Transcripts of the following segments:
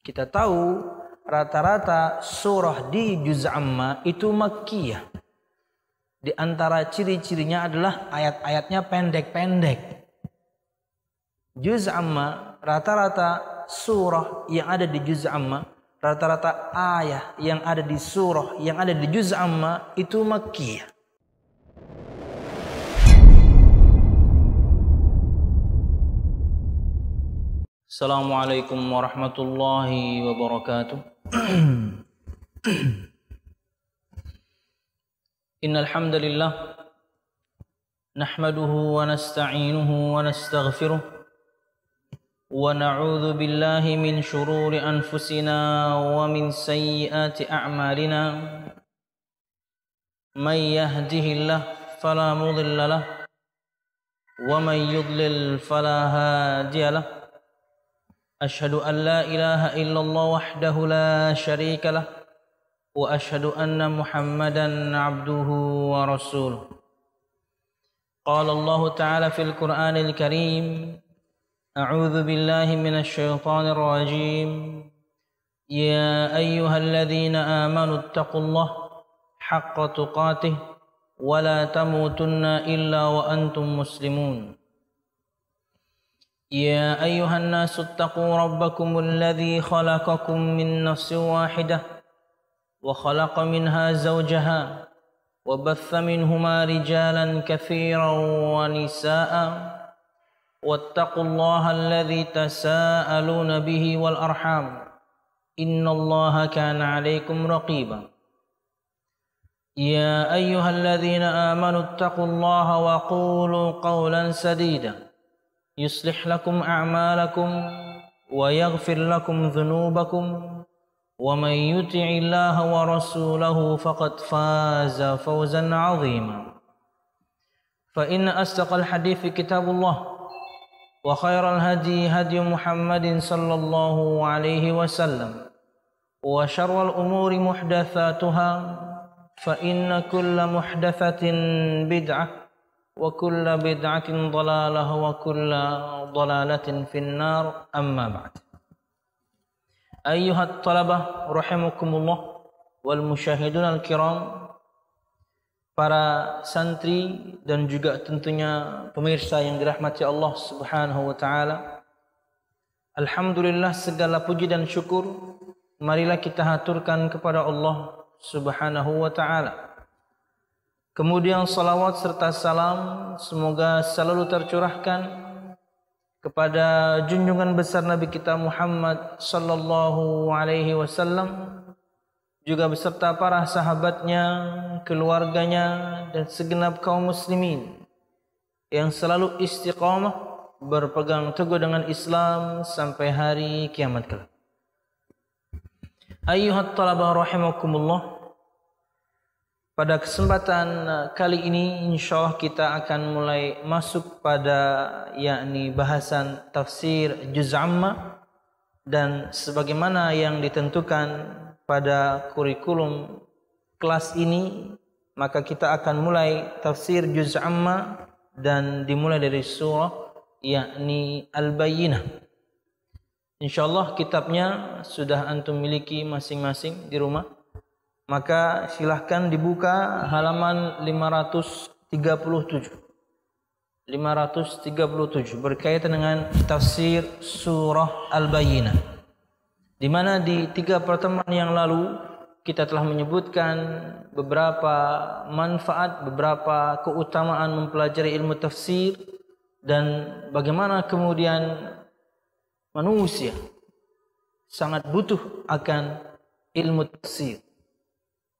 Kita tahu rata-rata surah di juz amma itu makkiyah. Di antara ciri-cirinya adalah ayat-ayatnya pendek-pendek. Juz amma, rata-rata surah yang ada di juz amma, rata-rata ayat yang ada di surah yang ada di juz amma itu makkiyah. Assalamualaikum warahmatullahi wabarakatuh. Innal hamdalillah nahmaduhu wa nasta'inuhu wa nastaghfiruh wa na'udzu billahi min shururi anfusina wa min sayyiati a'malina. May yahdihillahu fala mudilla lahu wa may yudlil fala hadiya lahu. Asyhadu an la ilaha illallah wahdahu la syarika lah wa asyhadu anna Muhammadan abduhu wa rasuluh. Qala Allah Ta'ala fil Qur'anil Karim, a'udzu billahi minasy syaithanir rajim. Ya ayyuhalladzina amanu taqullaha haqqa tuqatih wa la tamutunna illa wa antum muslimun. يا أيها الناس اتقوا ربكم الذي خلقكم من نفس واحدة وخلق منها زوجها وبث منهما رجالا كثيرا ونساء واتقوا الله الذي تساءلون به والأرحام إن الله كان عليكم رقيبا يا أيها الذين آمنوا اتقوا الله وقولوا قولا سديدا يصلح لكم أعمالكم ويغفر لكم ذنوبكم ومن يطع الله ورسوله فقد فاز فوزا عظيما فإن أصدق الحديث كتاب الله وخير الهدي هدي محمد صلى الله عليه وسلم وشر الأمور محدثاتها فإن كل محدثة بدعة وكل بدعة ضلالة وكل ضلالة في النار أما بعد. أيها الطلبة رحمكم الله والمشاهدون الكرام, para santri dan juga tentunya pemirsa yang dirahmati Allah Subhanahu wa taala. Alhamdulillah, segala puji dan syukur marilah kita haturkan kepada Allah Subhanahu wa taala. Kemudian salawat serta salam semoga selalu tercurahkan kepada junjungan besar Nabi kita Muhammad sallallahu alaihi wasallam, juga beserta para sahabatnya, keluarganya dan segenap kaum muslimin yang selalu istiqamah berpegang teguh dengan Islam sampai hari kiamat kelak. Ayyuhat talabah rahimakumullah, pada kesempatan kali ini insyaallah kita akan mulai masuk pada yakni bahasan tafsir juz amma, dan sebagaimana yang ditentukan pada kurikulum kelas ini maka kita akan mulai tafsir juz amma dan dimulai dari surah yakni Al-Bayyinah. Insyaallah kitabnya sudah antum miliki masing-masing di rumah. Maka silahkan dibuka halaman 537 berkaitan dengan tafsir surah Al-Bayyinah, di mana di 3 pertemuan yang lalu kita telah menyebutkan beberapa manfaat, beberapa keutamaan mempelajari ilmu tafsir, dan bagaimana kemudian manusia sangat butuh akan ilmu tafsir.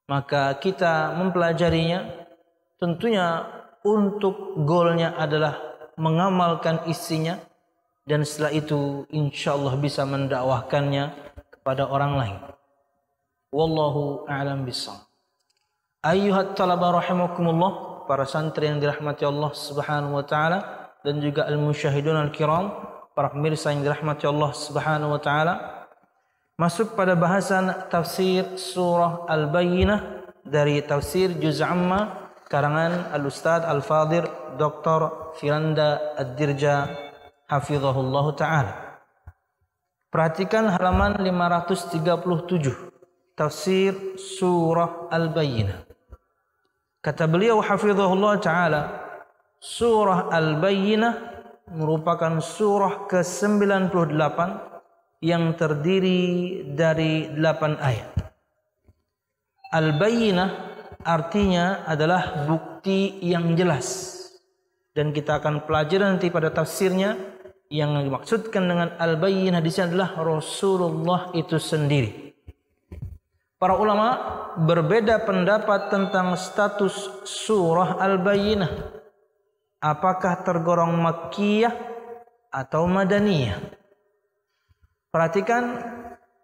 Maka kita mempelajarinya tentunya untuk goalnya adalah mengamalkan isinya, dan setelah itu insyaallah bisa mendakwahkannya kepada orang lain. Wallahu a'lam bishawab. Ayyuhat talabah rahimakumullah, para santri yang dirahmati Allah Subhanahu wa taala dan juga al-musyahidun al-kiram, para pemirsa yang dirahmati Allah Subhanahu wa taala, masuk pada bahasan tafsir surah Al-Bayyinah dari tafsir juz amma karangan Al-Ustaz Al-Fadhil Dr. Firanda Ad-Dirja hafizahullah ta'ala. Perhatikan halaman 537, tafsir surah Al-Bayyinah. Kata beliau hafizahullah ta'ala, surah Al-Bayyinah merupakan surah ke-98 yang terdiri dari 8 ayat. Al-Bayyinah artinya adalah bukti yang jelas. Dan kita akan pelajari nanti pada tafsirnya, yang dimaksudkan dengan Al-Bayyinah di sini adalah Rasulullah itu sendiri. Para ulama berbeda pendapat tentang status surah Al-Bayyinah. Apakah tergolong Makkiyah atau Madaniyah? Perhatikan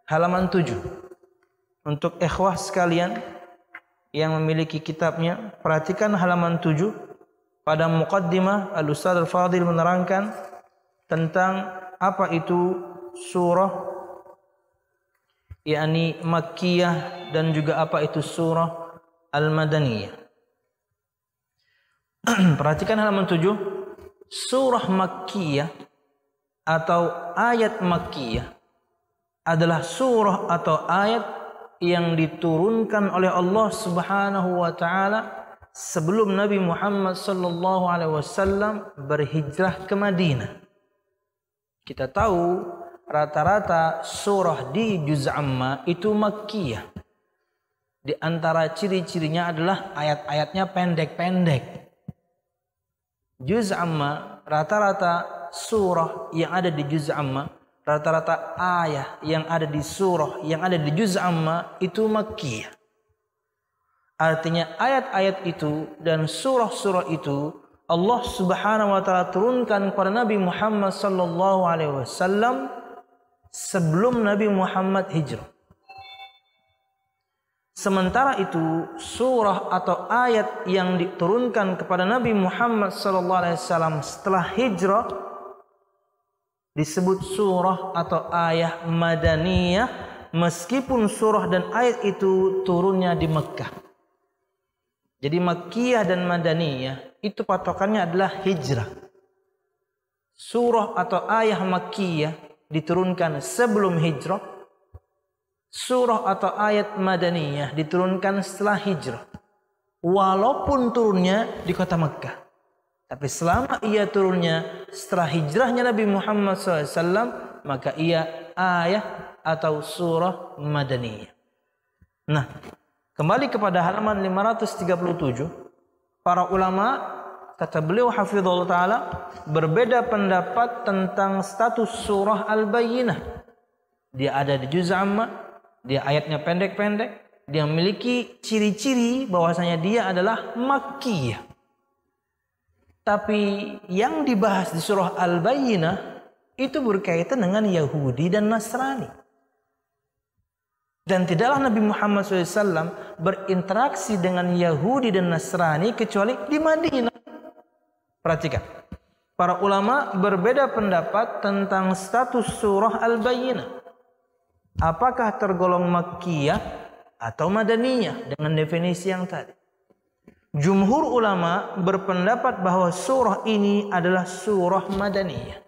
halaman 7. Untuk ikhwah sekalian yang memiliki kitabnya, perhatikan halaman 7. Pada muqaddimah Al-Ustaz Al-Fadil menerangkan tentang apa itu surah yakni Makkiyah dan juga apa itu surah Al-Madaniyah. Perhatikan halaman 7. Surah Makkiyah atau ayat Makkiyah adalah surah atau ayat yang diturunkan oleh Allah Subhanahu wa taala sebelum Nabi Muhammad sallallahu alaihi wasallam berhijrah ke Madinah. Kita tahu rata-rata surah di juz amma itu Makkiyah. Di antara ciri-cirinya adalah ayat-ayatnya pendek-pendek. Juz amma, rata-rata surah yang ada di juz amma, rata-rata ayat yang ada di surah yang ada di juz amma itu Makkiyah. Artinya ayat-ayat itu dan surah-surah itu Allah Subhanahu wa taala turunkan kepada Nabi Muhammad sallallahu alaihi wasallam sebelum Nabi Muhammad hijrah. Sementara itu surah atau ayat yang diturunkan kepada Nabi Muhammad sallallahu alaihi wasallam setelah hijrah disebut surah atau ayat Madaniyah, meskipun surah dan ayat itu turunnya di Mekkah. Jadi Makkiyah dan Madaniyah itu patokannya adalah hijrah. Surah atau ayat Makkiyah diturunkan sebelum hijrah. Surah atau ayat Madaniyah diturunkan setelah hijrah. Walaupun turunnya di kota Mekkah. Tapi selama ia turunnya setelah hijrahnya Nabi Muhammad SAW, maka ia ayat atau surah Madaniyah. Nah, kembali kepada halaman 537, para ulama, kata beliau hafizahullah ta'ala, berbeda pendapat tentang status surah Al-Bayyinah. Dia ada di juz amma, dia ayatnya pendek-pendek, dia memiliki ciri-ciri bahwasanya dia adalah Makkiyah. Tapi yang dibahas di surah Al-Bayyinah itu berkaitan dengan Yahudi dan Nasrani. Dan tidaklah Nabi Muhammad SAW berinteraksi dengan Yahudi dan Nasrani kecuali di Madinah. Perhatikan. Para ulama berbeda pendapat tentang status surah Al-Bayyinah. Apakah tergolong Makkiyah atau Madaniyah dengan definisi yang tadi. Jumhur ulama berpendapat bahwa surah ini adalah surah Madaniyah.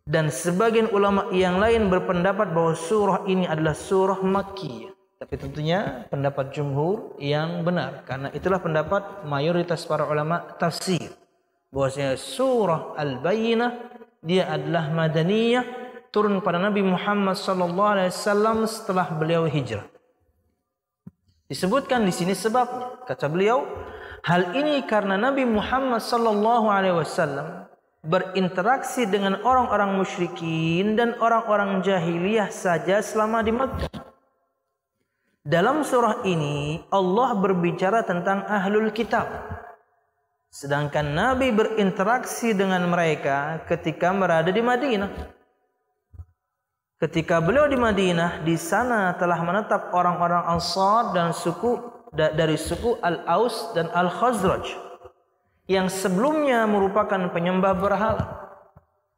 Dan sebagian ulama yang lain berpendapat bahwa surah ini adalah surah Makkiyah. Tapi tentunya pendapat jumhur yang benar. Karena itulah pendapat mayoritas para ulama tafsir. Bahwasanya surah Al-Bayyinah dia adalah Madaniyah, turun pada Nabi Muhammad SAW setelah beliau hijrah. Disebutkan di sini sebabnya. Kata beliau, hal ini karena Nabi Muhammad SAW berinteraksi dengan orang-orang musyrikin dan orang-orang jahiliyah saja selama di Makkah. Dalam surah ini Allah berbicara tentang ahlul kitab. Sedangkan Nabi berinteraksi dengan mereka ketika berada di Madinah. Ketika beliau di Madinah, di sana telah menetap orang-orang Ansar dan dari suku Al-Aus dan Al-Khazraj yang sebelumnya merupakan penyembah berhala,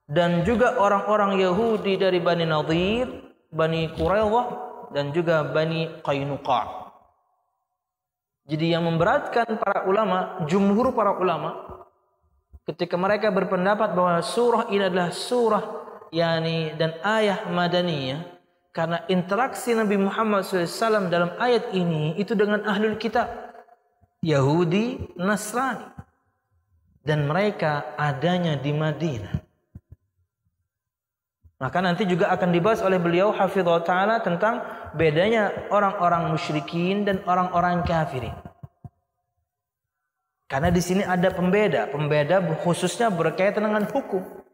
dan juga orang-orang Yahudi dari Bani Nadir, Bani Quraidah, dan juga Bani Qainuqa. Jadi yang memberatkan para ulama, jumhur para ulama, ketika mereka berpendapat bahwa surah ini adalah surah dan ayah madaniyah, karena interaksi Nabi Muhammad SAW dalam ayat ini itu dengan ahlul kitab, Yahudi, Nasrani, dan mereka adanya di Madinah. Maka nanti juga akan dibahas oleh beliau hafizahullah ta'ala tentang bedanya orang-orang musyrikin dan orang-orang kafirin. Karena di sini ada pembeda khususnya berkaitan dengan hukum.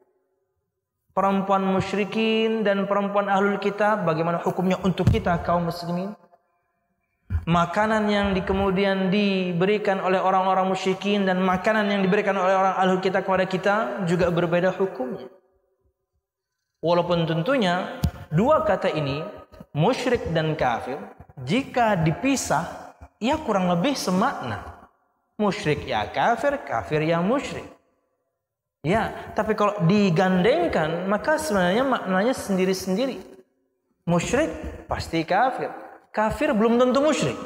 Perempuan musyrikin dan perempuan ahlul kitab, bagaimana hukumnya untuk kita kaum muslimin? Makanan yang kemudian diberikan oleh orang-orang musyrikin dan makanan yang diberikan oleh orang ahlul kitab kepada kita juga berbeda hukumnya. Walaupun tentunya dua kata ini, musyrik dan kafir, jika dipisah, ya kurang lebih semakna. Musyrik ya kafir, kafir ya musyrik. Ya, tapi kalau digandengkan, maka sebenarnya maknanya sendiri-sendiri. Musyrik pasti kafir. Kafir belum tentu musyrik.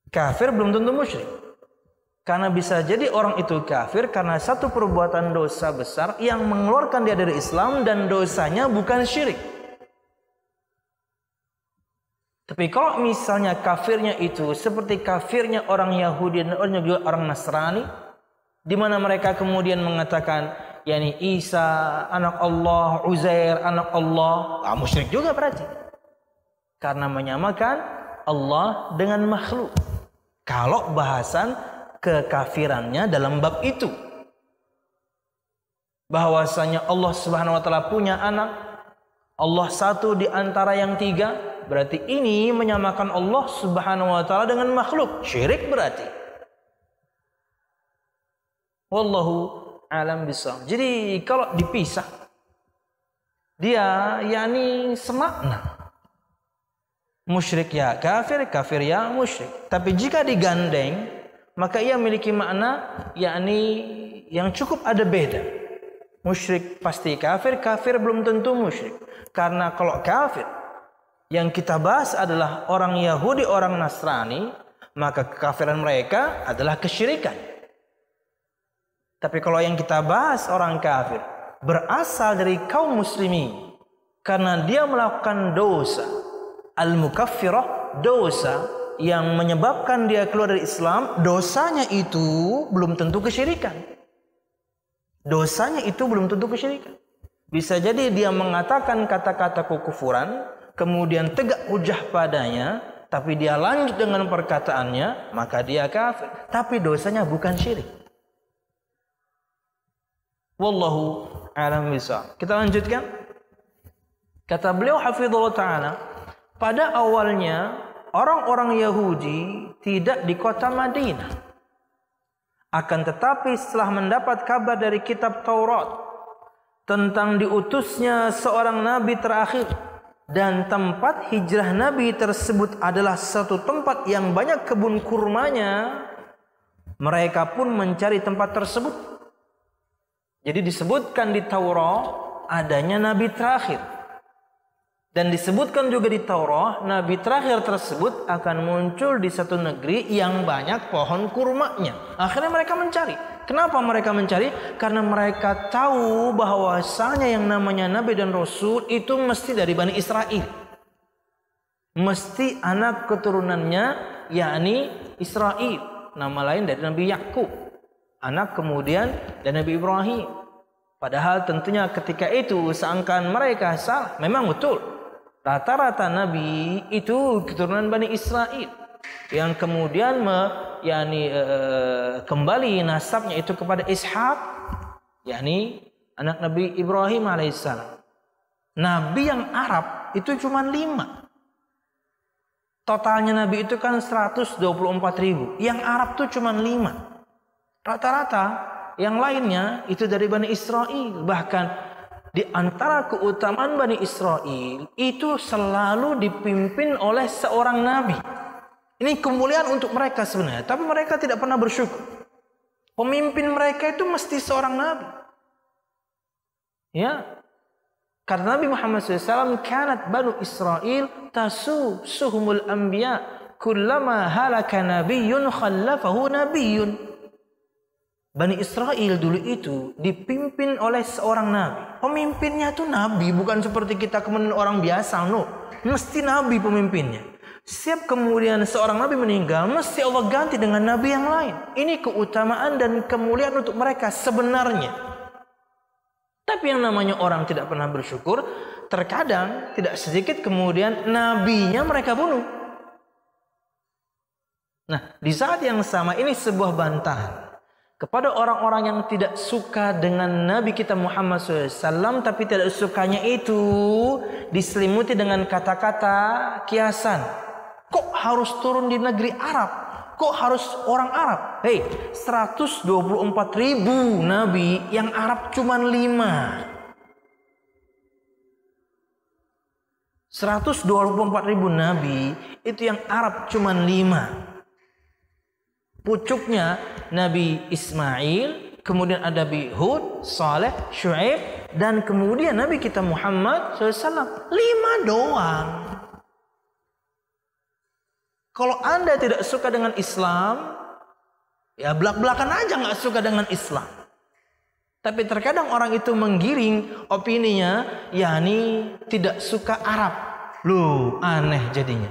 Kafir belum tentu musyrik. Karena bisa jadi orang itu kafir karena satu perbuatan dosa besar yang mengeluarkan dia dari Islam dan dosanya bukan syirik. Tapi kalau misalnya kafirnya itu seperti kafirnya orang Yahudi dan juga orang Nasrani, di mana mereka kemudian mengatakan Isa anak Allah, Uzair anak Allah, musyrik juga berarti. Karena menyamakan Allah dengan makhluk. Kalau bahasan kekafirannya dalam bab itu, bahwasanya Allah Subhanahu wa taala punya anak, Allah satu di antara yang tiga, berarti ini menyamakan Allah Subhanahu wa taala dengan makhluk, syirik berarti. Wallahu alam bisawab. Jadi kalau dipisah, dia semakna. Musyrik ya kafir, kafir ya musyrik. Tapi jika digandeng, maka ia memiliki makna yang cukup ada beda. Musyrik pasti kafir, kafir belum tentu musyrik. Karena kalau kafir yang kita bahas adalah orang Yahudi, orang Nasrani, maka kekafiran mereka adalah kesyirikan. Tapi kalau yang kita bahas orang kafir berasal dari kaum muslimin karena dia melakukan dosa al-mukaffirah, dosa yang menyebabkan dia keluar dari Islam, dosanya itu belum tentu kesyirikan. Dosanya itu belum tentu kesyirikan. Bisa jadi dia mengatakan kata-kata kekufuran, kemudian tegak hujah padanya, tapi dia lanjut dengan perkataannya, maka dia kafir. Tapi dosanya bukan syirik. Wallahu a'lam bishawab. Kita lanjutkan. Kata beliau hafizahullah ta'ala, pada awalnya orang-orang Yahudi tidak di kota Madinah. Akan tetapi setelah mendapat kabar dari kitab Taurat tentang diutusnya seorang nabi terakhir dan tempat hijrah nabi tersebut adalah satu tempat yang banyak kebun kurmanya, mereka pun mencari tempat tersebut. Jadi disebutkan di Taurat adanya nabi terakhir. Dan disebutkan juga di Taurat, nabi terakhir tersebut akan muncul di satu negeri yang banyak pohon kurmanya. Akhirnya mereka mencari. Kenapa mereka mencari? Karena mereka tahu bahwasanya yang namanya nabi dan rasul itu mesti dari Bani Israel. Mesti anak keturunannya, yakni Israel. Nama lain dari Nabi Yakub. Anak kemudian dari Nabi Ibrahim. Padahal tentunya ketika itu seangkan mereka salah. Memang betul. Rata-rata nabi itu keturunan Bani Israel yang kemudian kembali nasabnya itu kepada Ishak, yakni anak Nabi Ibrahim alaihissalam. Nabi yang Arab itu cuma 5. Totalnya nabi itu kan 124.000. Yang Arab itu cuma 5. Rata-rata yang lainnya itu dari Bani Israel. Bahkan di antara keutamaan Bani Israel itu selalu dipimpin oleh seorang nabi. Ini kemuliaan untuk mereka sebenarnya, tapi mereka tidak pernah bersyukur. Pemimpin mereka itu mesti seorang nabi. Ya. Karena Nabi Muhammad SAW, kanat Banu Israel tasuhumul anbiya, kullama halaka nabiyyun khallafahu nabiyyun. Bani Israel dulu itu dipimpin oleh seorang nabi. Pemimpinnya tuh nabi, bukan seperti kita kemudian orang biasa, no. Mesti nabi pemimpinnya. Setiap kemudian seorang nabi meninggal, mesti Allah ganti dengan nabi yang lain. Ini keutamaan dan kemuliaan untuk mereka sebenarnya. Tapi yang namanya orang tidak pernah bersyukur, terkadang tidak sedikit kemudian nabinya mereka bunuh. Nah, di saat yang sama ini sebuah bantahan kepada orang-orang yang tidak suka dengan Nabi kita Muhammad SAW, tapi tidak sukanya itu diselimuti dengan kata-kata kiasan. Kok harus turun di negeri Arab? Kok harus orang Arab? Hei, 124.000 Nabi, yang Arab cuma 5. 124.000 Nabi, itu yang Arab cuma 5. Pucuknya Nabi Ismail, kemudian ada Nabi Hud, Saleh, Syuaib, dan kemudian Nabi kita Muhammad SAW. 5 doang. Kalau Anda tidak suka dengan Islam, ya belak-belakan aja nggak suka dengan Islam. Tapi terkadang orang itu menggiring opininya, yakni tidak suka Arab. Loh, aneh jadinya.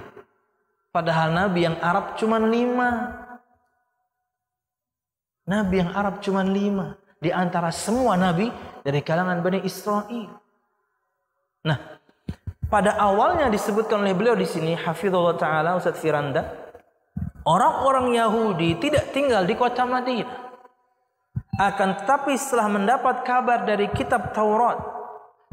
Padahal Nabi yang Arab cuma 5. Nabi yang Arab cuma 5 di antara semua nabi dari kalangan Bani Israel. Nah, pada awalnya disebutkan oleh beliau di sini, hafizallahu taala, Ustaz Firanda, orang-orang Yahudi tidak tinggal di kota Madinah. Akan tetapi setelah mendapat kabar dari kitab Taurat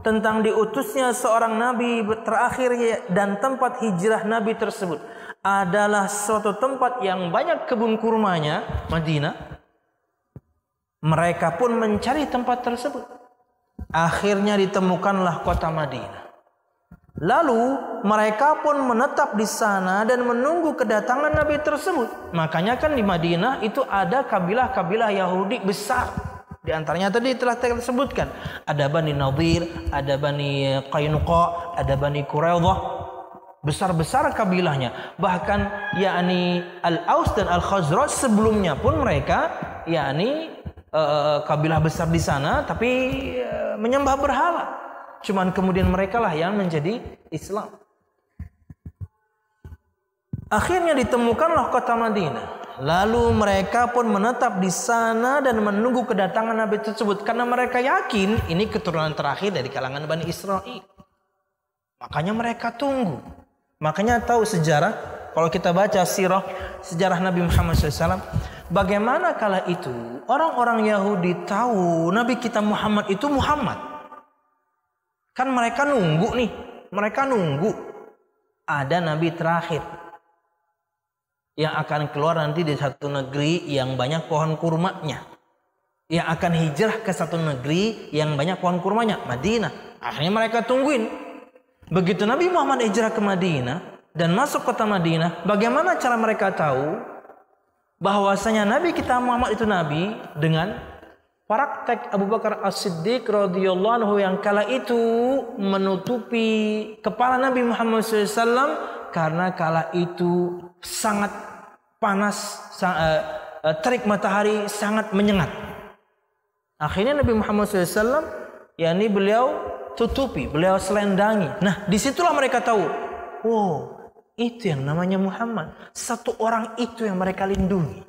tentang diutusnya seorang nabi terakhir dan tempat hijrah nabi tersebut adalah suatu tempat yang banyak kebun kurmanya, Madinah, mereka pun mencari tempat tersebut. Akhirnya ditemukanlah kota Madinah. Lalu mereka pun menetap di sana dan menunggu kedatangan Nabi tersebut. Makanya kan di Madinah itu ada kabilah-kabilah Yahudi besar. Di antaranya tadi telah kita sebutkan. Ada Bani Nadir, ada Bani Qainuqa, ada Bani Quraidah. Besar-besar kabilahnya. Bahkan yakni Al-Aus dan Al-Khazraj sebelumnya pun mereka yakni kabilah besar di sana, tapi menyembah berhala. Cuman kemudian mereka lah yang menjadi Islam. Akhirnya ditemukanlah kota Madinah. Lalu mereka pun menetap di sana dan menunggu kedatangan Nabi tersebut, karena mereka yakin ini keturunan terakhir dari kalangan Bani Israel. Makanya mereka tunggu. Makanya tahu sejarah, kalau kita baca sejarah Nabi Muhammad SAW, bagaimana kala itu orang-orang Yahudi tahu Nabi kita Muhammad itu Muhammad. Kan mereka nunggu nih. Mereka nunggu ada Nabi terakhir yang akan keluar nanti di satu negeri yang banyak pohon kurmanya. Yang akan hijrah ke satu negeri yang banyak pohon kurmanya, Madinah. Akhirnya mereka tungguin. Begitu Nabi Muhammad hijrah ke Madinah dan masuk kota Madinah, bagaimana cara mereka tahu bahwasanya Nabi kita Muhammad itu Nabi? Dengan praktek Abu Bakar As-Siddiq radhiyallahu anhu yang kala itu menutupi kepala Nabi Muhammad SAW karena kala itu sangat panas, terik matahari sangat menyengat. Akhirnya Nabi Muhammad SAW, yakni beliau tutupi, beliau selendangi. Nah, disitulah mereka tahu, oh, itu yang namanya Muhammad. Satu orang itu yang mereka lindungi.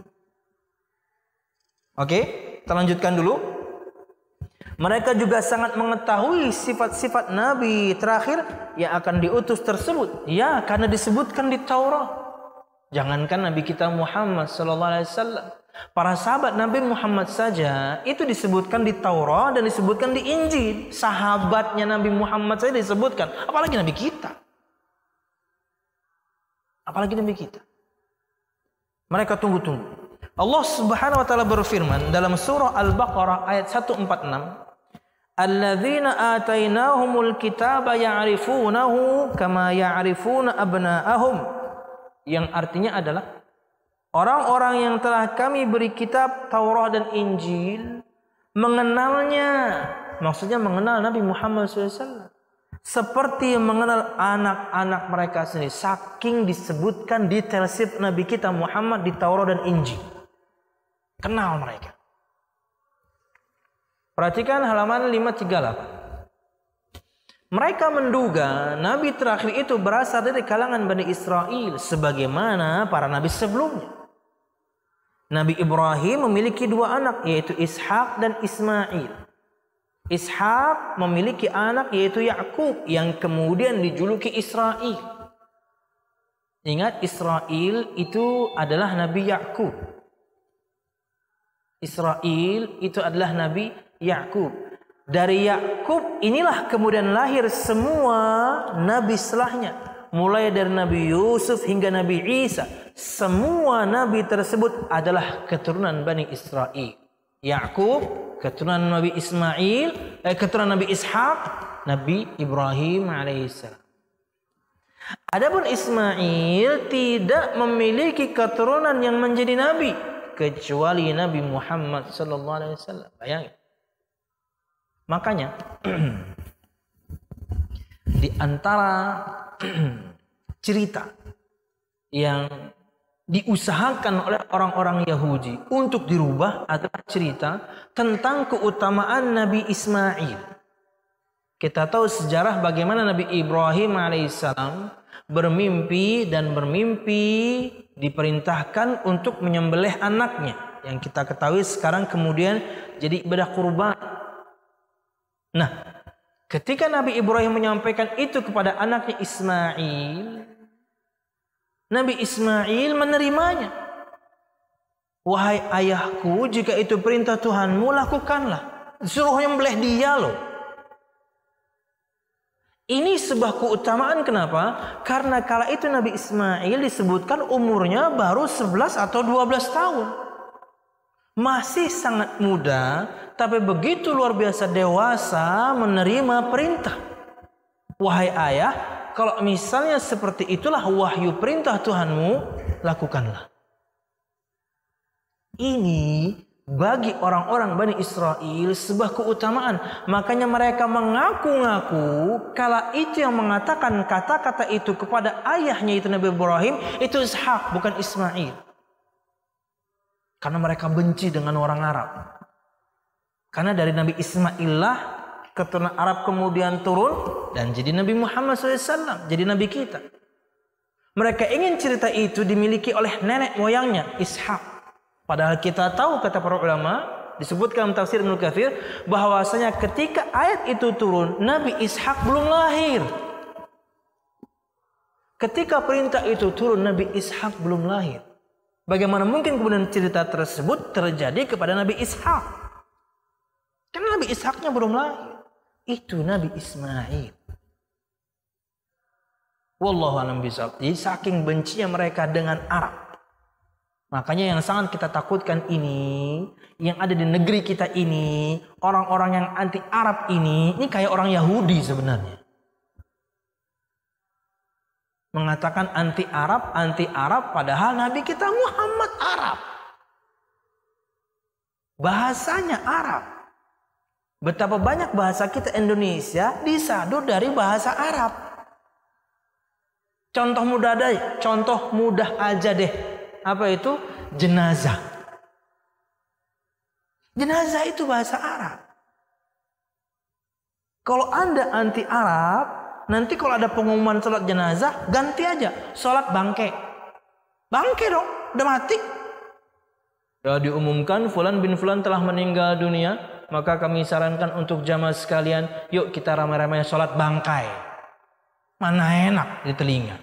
Oke, kita lanjutkan dulu. Mereka juga sangat mengetahui sifat-sifat Nabi terakhir yang akan diutus tersebut. Ya, karena disebutkan di Taurat. Jangankan Nabi kita Muhammad SAW, para sahabat Nabi Muhammad saja itu disebutkan di Taurat dan disebutkan di Injil. Sahabatnya Nabi Muhammad saja disebutkan, apalagi Nabi kita. Apalagi Nabi kita. Mereka tunggu-tunggu. Allah Subhanahu wa taala berfirman dalam surah Al-Baqarah ayat 146, "Alladzina atainahumul kitaba ya'rifunahu kama ya'rifuna abna'ahum." Yang artinya adalah orang-orang yang telah kami beri kitab Taurat dan Injil mengenalnya. Maksudnya mengenal Nabi Muhammad SAW seperti mengenal anak-anak mereka sendiri. Saking disebutkan detail sifat Nabi kita Muhammad di Taurat dan Injil. Kenal mereka. Perhatikan halaman 538. Mereka menduga nabi terakhir itu berasal dari kalangan Bani Israel sebagaimana para nabi sebelumnya. Nabi Ibrahim memiliki dua anak, yaitu Ishak dan Ismail. Ishak memiliki anak yaitu Yakub yang kemudian dijuluki Israel. Ingat, Israel itu adalah Nabi Yakub. Israel itu adalah Nabi Yakub. Dari Yakub inilah kemudian lahir semua nabi setelahnya. Mulai dari Nabi Yusuf hingga Nabi Isa. Semua nabi tersebut adalah keturunan Bani Israel. Yakub, keturunan Nabi Ismail, keturunan Nabi Ishak, Nabi Ibrahim alaihissalam. Adapun Ismail tidak memiliki keturunan yang menjadi nabi kecuali Nabi Muhammad sallallahu alaihi wasallam. Bayangin. Makanya di antara cerita yang diusahakan oleh orang-orang Yahudi untuk dirubah adalah cerita tentang keutamaan Nabi Ismail. Kita tahu sejarah bagaimana Nabi Ibrahim alaihissalam bermimpi diperintahkan untuk menyembelih anaknya yang kita ketahui sekarang kemudian jadi ibadah kurban. Nah, ketika Nabi Ibrahim menyampaikan itu kepada anaknya Ismail, Nabi Ismail menerimanya. Wahai ayahku, jika itu perintah Tuhanmu, lakukanlah. Suruh menyembelih dia loh. Ini sebuah keutamaan, kenapa? Karena kala itu Nabi Ismail disebutkan umurnya baru 11 atau 12 tahun. Masih sangat muda, tapi begitu luar biasa dewasa menerima perintah. Wahai ayah, kalau misalnya seperti itulah wahyu perintah Tuhanmu, lakukanlah. Ini bagi orang-orang Bani Israel sebuah keutamaan. Makanya mereka mengaku-ngaku kala itu yang mengatakan kata-kata itu kepada ayahnya itu Nabi Ibrahim itu Ishak bukan Ismail. Karena mereka benci dengan orang Arab. Karena dari Nabi Ismail lah keturunan Arab kemudian turun dan jadi Nabi Muhammad SAW, jadi Nabi kita. Mereka ingin cerita itu dimiliki oleh nenek moyangnya Ishak. Padahal kita tahu kata para ulama disebutkan dalam tafsir Ibnu Katsir bahwasanya ketika ayat itu turun Nabi Ishak belum lahir. Ketika perintah itu turun Nabi Ishak belum lahir. Bagaimana mungkin kemudian cerita tersebut terjadi kepada Nabi Ishak? Karena Nabi Ishaknya belum lahir. Itu Nabi Ismail. Wallahu a'lam bishawab. Jadi saking bencinya mereka dengan Arab. Makanya yang sangat kita takutkan ini, yang ada di negeri kita ini, orang-orang yang anti Arab ini kayak orang Yahudi sebenarnya. Mengatakan anti Arab, padahal Nabi kita Muhammad Arab. Bahasanya Arab. Betapa banyak bahasa kita Indonesia disadur dari bahasa Arab. Contoh mudah aja deh. Apa itu? Jenazah. Jenazah itu bahasa Arab. Kalau Anda anti Arab, nanti kalau ada pengumuman sholat jenazah, ganti aja. Sholat bangke. Bangke dong, udah mati. Ya diumumkan fulan bin fulan telah meninggal dunia, maka kami sarankan untuk jamaah sekalian, yuk kita ramai-ramai sholat bangkai. Mana enak di telinga.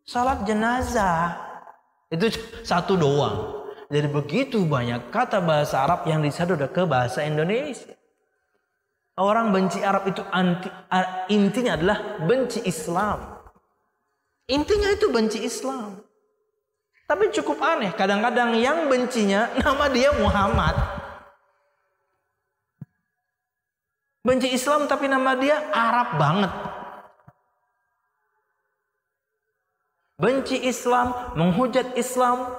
Sholat jenazah. Itu satu doang. Jadi begitu banyak kata bahasa Arab yang disadur ke bahasa Indonesia. Orang benci Arab itu intinya adalah benci Islam. Intinya itu benci Islam. Tapi cukup aneh, kadang-kadang yang bencinya nama dia Muhammad. Benci Islam tapi nama dia Arab banget. Benci Islam, menghujat Islam,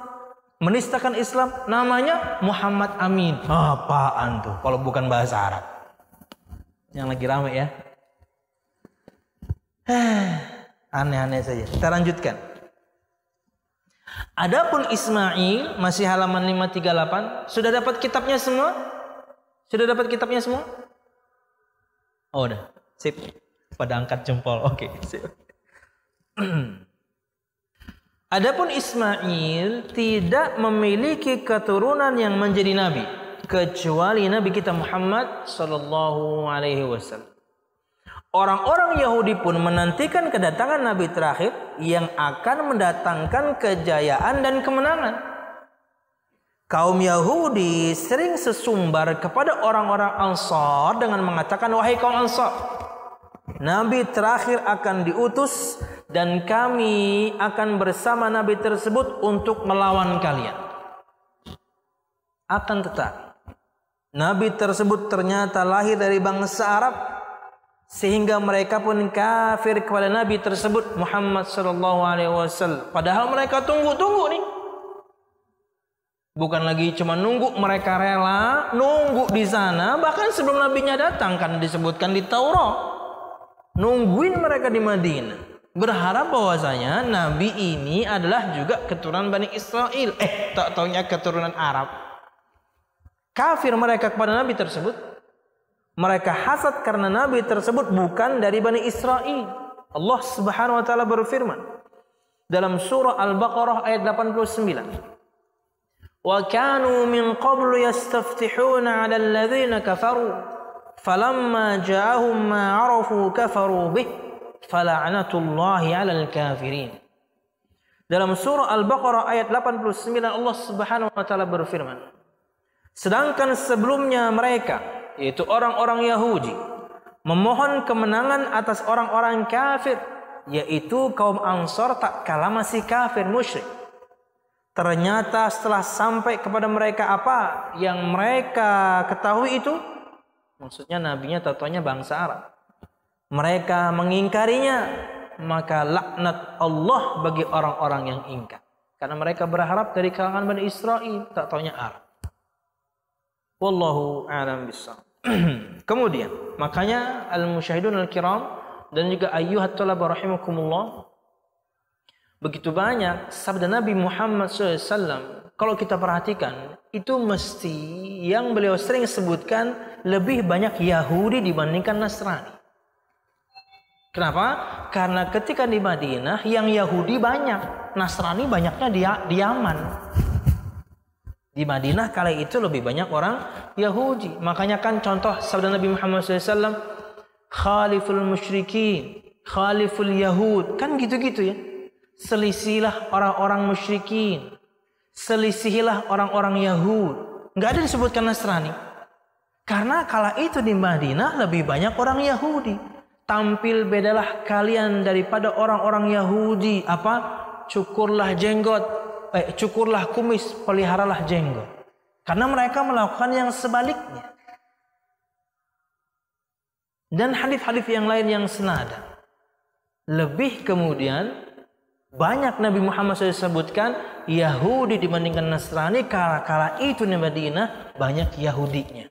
menistakan Islam, namanya Muhammad Amin. Apaan tuh kalau bukan bahasa Arab? Yang lagi ramai ya. Aneh-aneh saja. Kita lanjutkan. Adapun Ismail masih halaman 538. Sudah dapat kitabnya semua? Sudah dapat kitabnya semua? Oh, udah. Sip. Pada angkat jempol. Oke, sip. Adapun Ismail tidak memiliki keturunan yang menjadi nabi kecuali Nabi kita Muhammad sallallahu alaihi wasallam. Orang-orang Yahudi pun menantikan kedatangan nabi terakhir yang akan mendatangkan kejayaan dan kemenangan. Kaum Yahudi sering sesumbar kepada orang-orang Ansar dengan mengatakan, wahai kaum Ansar, nabi terakhir akan diutus dan kami akan bersama nabi tersebut untuk melawan kalian. Akan tetapi nabi tersebut ternyata lahir dari bangsa Arab, sehingga mereka pun kafir kepada nabi tersebut Muhammad sallallahu alaihi wasallam. Padahal mereka tunggu-tunggu nih. Bukan lagi cuma nunggu, mereka rela nunggu di sana bahkan sebelum nabinya datang, kan disebutkan di Taurat. Nungguin mereka di Madinah, berharap bahwasanya nabi ini adalah juga keturunan Bani Israel. Tak taunya keturunan Arab. Kafir mereka kepada nabi tersebut. Mereka hasad karena nabi tersebut bukan dari Bani Israel. Allah Subhanahu wa taala berfirman dalam surah Al-Baqarah ayat 89. Wa kanu min qablu yastaftihuna 'ala alladhina kafaru falamma ja'ahum ma 'arafu kafaru bih fala'natullahi 'alal kafirin. Dalam surah Al-Baqarah ayat 89 Allah Subhanahu wa taala berfirman, sedangkan sebelumnya mereka, yaitu orang-orang Yahudi, memohon kemenangan atas orang-orang kafir, yaitu kaum Ansar tak kala masih kafir musyrik. Ternyata setelah sampai kepada mereka apa yang mereka ketahui itu, maksudnya nabinya tatonya bangsa Arab, mereka mengingkarinya, maka laknat Allah bagi orang-orang yang ingkar, karena mereka berharap dari kalangan Bani Israel, tak taunya Arab. Wallahu a'lam bishawab. Kemudian makanya al-musyahidun al-kiram dan juga ayyuhat thalaba rahimakumullah, begitu banyak sabda Nabi Muhammad SAW kalau kita perhatikan itu mesti yang beliau sering sebutkan lebih banyak Yahudi dibandingkan Nasrani. Kenapa? Karena ketika di Madinah yang Yahudi banyak, Nasrani banyaknya di Yaman. Di Madinah kala itu lebih banyak orang Yahudi. Makanya kan contoh sabda Nabi Muhammad SAW, khaliful musyrikin, khaliful yahud, kan gitu-gitu ya. Selisihilah orang-orang musyrikin, selisihilah orang-orang Yahud. Nggak ada disebutkan Nasrani. Karena kala itu di Madinah lebih banyak orang Yahudi. Tampil bedalah kalian daripada orang-orang Yahudi. Apa? Cukurlah jenggot, cukurlah kumis, peliharalah jenggot. Karena mereka melakukan yang sebaliknya. Dan hadis-hadis yang lain yang senada. Lebih kemudian banyak Nabi Muhammad SAW sebutkan Yahudi dibandingkan Nasrani. Kala itu di Madinah banyak Yahudinya.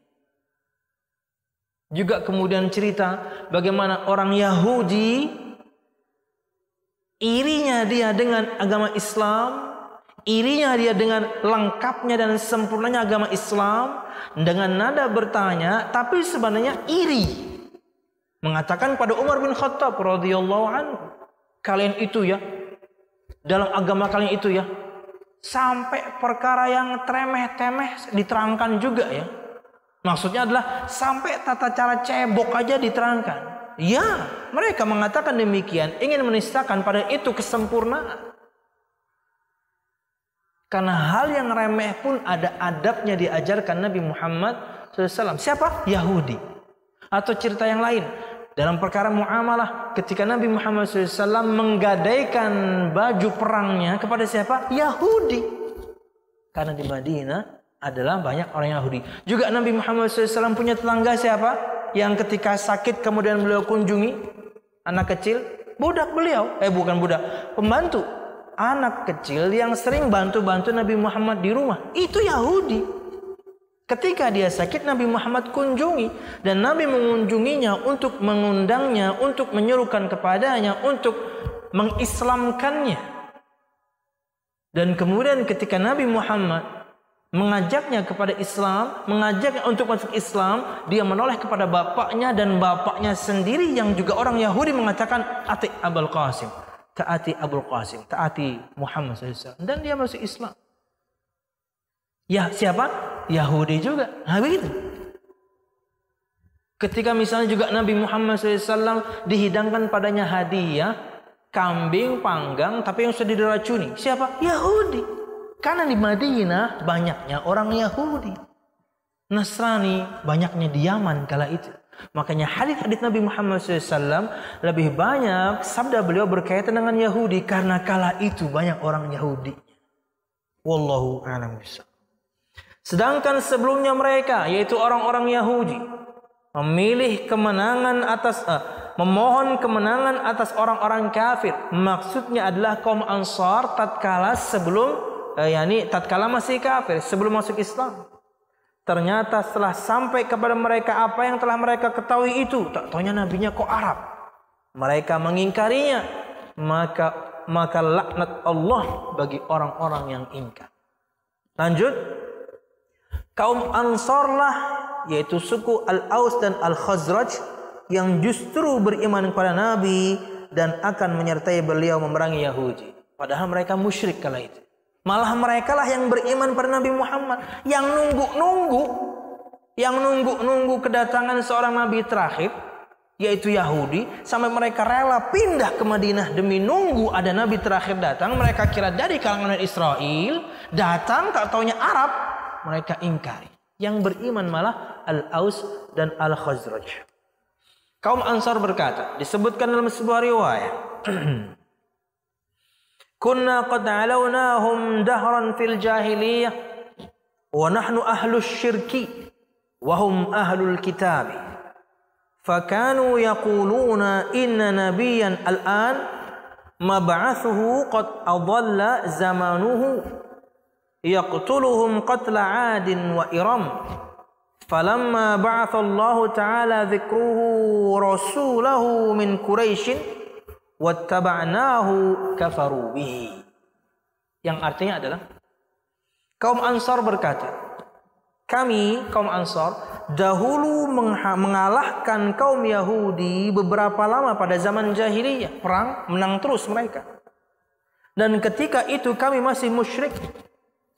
Juga kemudian cerita bagaimana orang Yahudi irinya dia dengan agama Islam, irinya dia dengan lengkapnya dan sempurnanya agama Islam, dengan nada bertanya tapi sebenarnya iri, mengatakan pada Umar bin Khattab radhiyallahu anhu, kalian itu ya, dalam agama kalian itu ya, sampai perkara yang tremeh-temeh diterangkan juga ya. Maksudnya adalah sampai tata cara cebok aja diterangkan. Ya, mereka mengatakan demikian, ingin menistakan pada itu kesempurnaan. Karena hal yang remeh pun ada adabnya diajarkan Nabi Muhammad SAW. Siapa? Yahudi. Atau cerita yang lain. Dalam perkara muamalah, ketika Nabi Muhammad SAW menggadaikan baju perangnya kepada siapa? Yahudi. Karena di Madinah adalah banyak orang Yahudi. Juga Nabi Muhammad SAW punya tetangga siapa? Yang ketika sakit kemudian beliau kunjungi, anak kecil, budak beliau, bukan budak, pembantu, anak kecil yang sering bantu-bantu Nabi Muhammad di rumah, itu Yahudi. Ketika dia sakit, Nabi Muhammad kunjungi, dan Nabi mengunjunginya untuk mengundangnya, untuk menyerukan kepadanya, untuk mengislamkannya. Dan kemudian ketika Nabi Muhammad mengajaknya kepada Islam, mengajaknya untuk masuk Islam, dia menoleh kepada bapaknya, dan bapaknya sendiri yang juga orang Yahudi mengatakan ati Abul Qasim, taati Abul Qasim, taati Muhammad SAW, dan dia masuk Islam. Ya, siapa? Yahudi juga. Nah, begitu. Ketika misalnya juga Nabi Muhammad SAW dihidangkan padanya hadiah kambing panggang, tapi yang sudah diracuni. Siapa? Yahudi. Karena di Madinah banyaknya orang Yahudi. Nasrani banyaknya di Yaman kala itu. Makanya hadis-hadis Nabi Muhammad SAW lebih banyak sabda beliau berkaitan dengan Yahudi, karena kala itu banyak orang Yahudi. Wallahu a'lam bishawab. Sedangkan sebelumnya mereka, yaitu orang-orang Yahudi, memilih kemenangan memohon kemenangan atas orang-orang kafir. Maksudnya adalah kaum Ansar tatkala tatkala masih kafir, sebelum masuk Islam. Ternyata setelah sampai kepada mereka apa yang telah mereka ketahui itu, tak taunya nabinya kok Arab. Mereka mengingkarinya, maka laknat Allah bagi orang-orang yang ingkar. Lanjut. Kaum Ansarlah, yaitu suku Al-Aus dan Al-Khazraj, yang justru beriman kepada Nabi dan akan menyertai beliau memerangi Yahudi. Padahal mereka musyrik kala itu. Malah mereka lah yang beriman pada Nabi Muhammad, yang nunggu kedatangan seorang Nabi terakhir, yaitu Yahudi, sampai mereka rela pindah ke Madinah demi nunggu ada Nabi terakhir datang. Mereka kira dari kalangan Israel, datang tak taunya Arab. Mereka ingkari. Yang beriman malah Al-Aus dan Al-Khazraj. Kaum Ansar berkata, disebutkan dalam sebuah riwayat, kunna qad alawnahum dahran fil jahiliyah wa nahnu ahlus syirki wa hum ahlul kitab. Fakanu yaquluna inna nabiyyan al-an mab'athuhu qad adalla zamanuhu yaqtuluhum qatla 'adin wa iram. Falamma ba'atha Allah Ta'ala dzikruhu rasulahu min Quraisy wattaba'nahu kafaru bihi. Yang artinya adalah kaum Ansar berkata, kami kaum Ansar dahulu mengalahkan kaum Yahudi beberapa lama pada zaman jahiliyah, perang menang terus mereka. Dan ketika itu kami masih musyrik,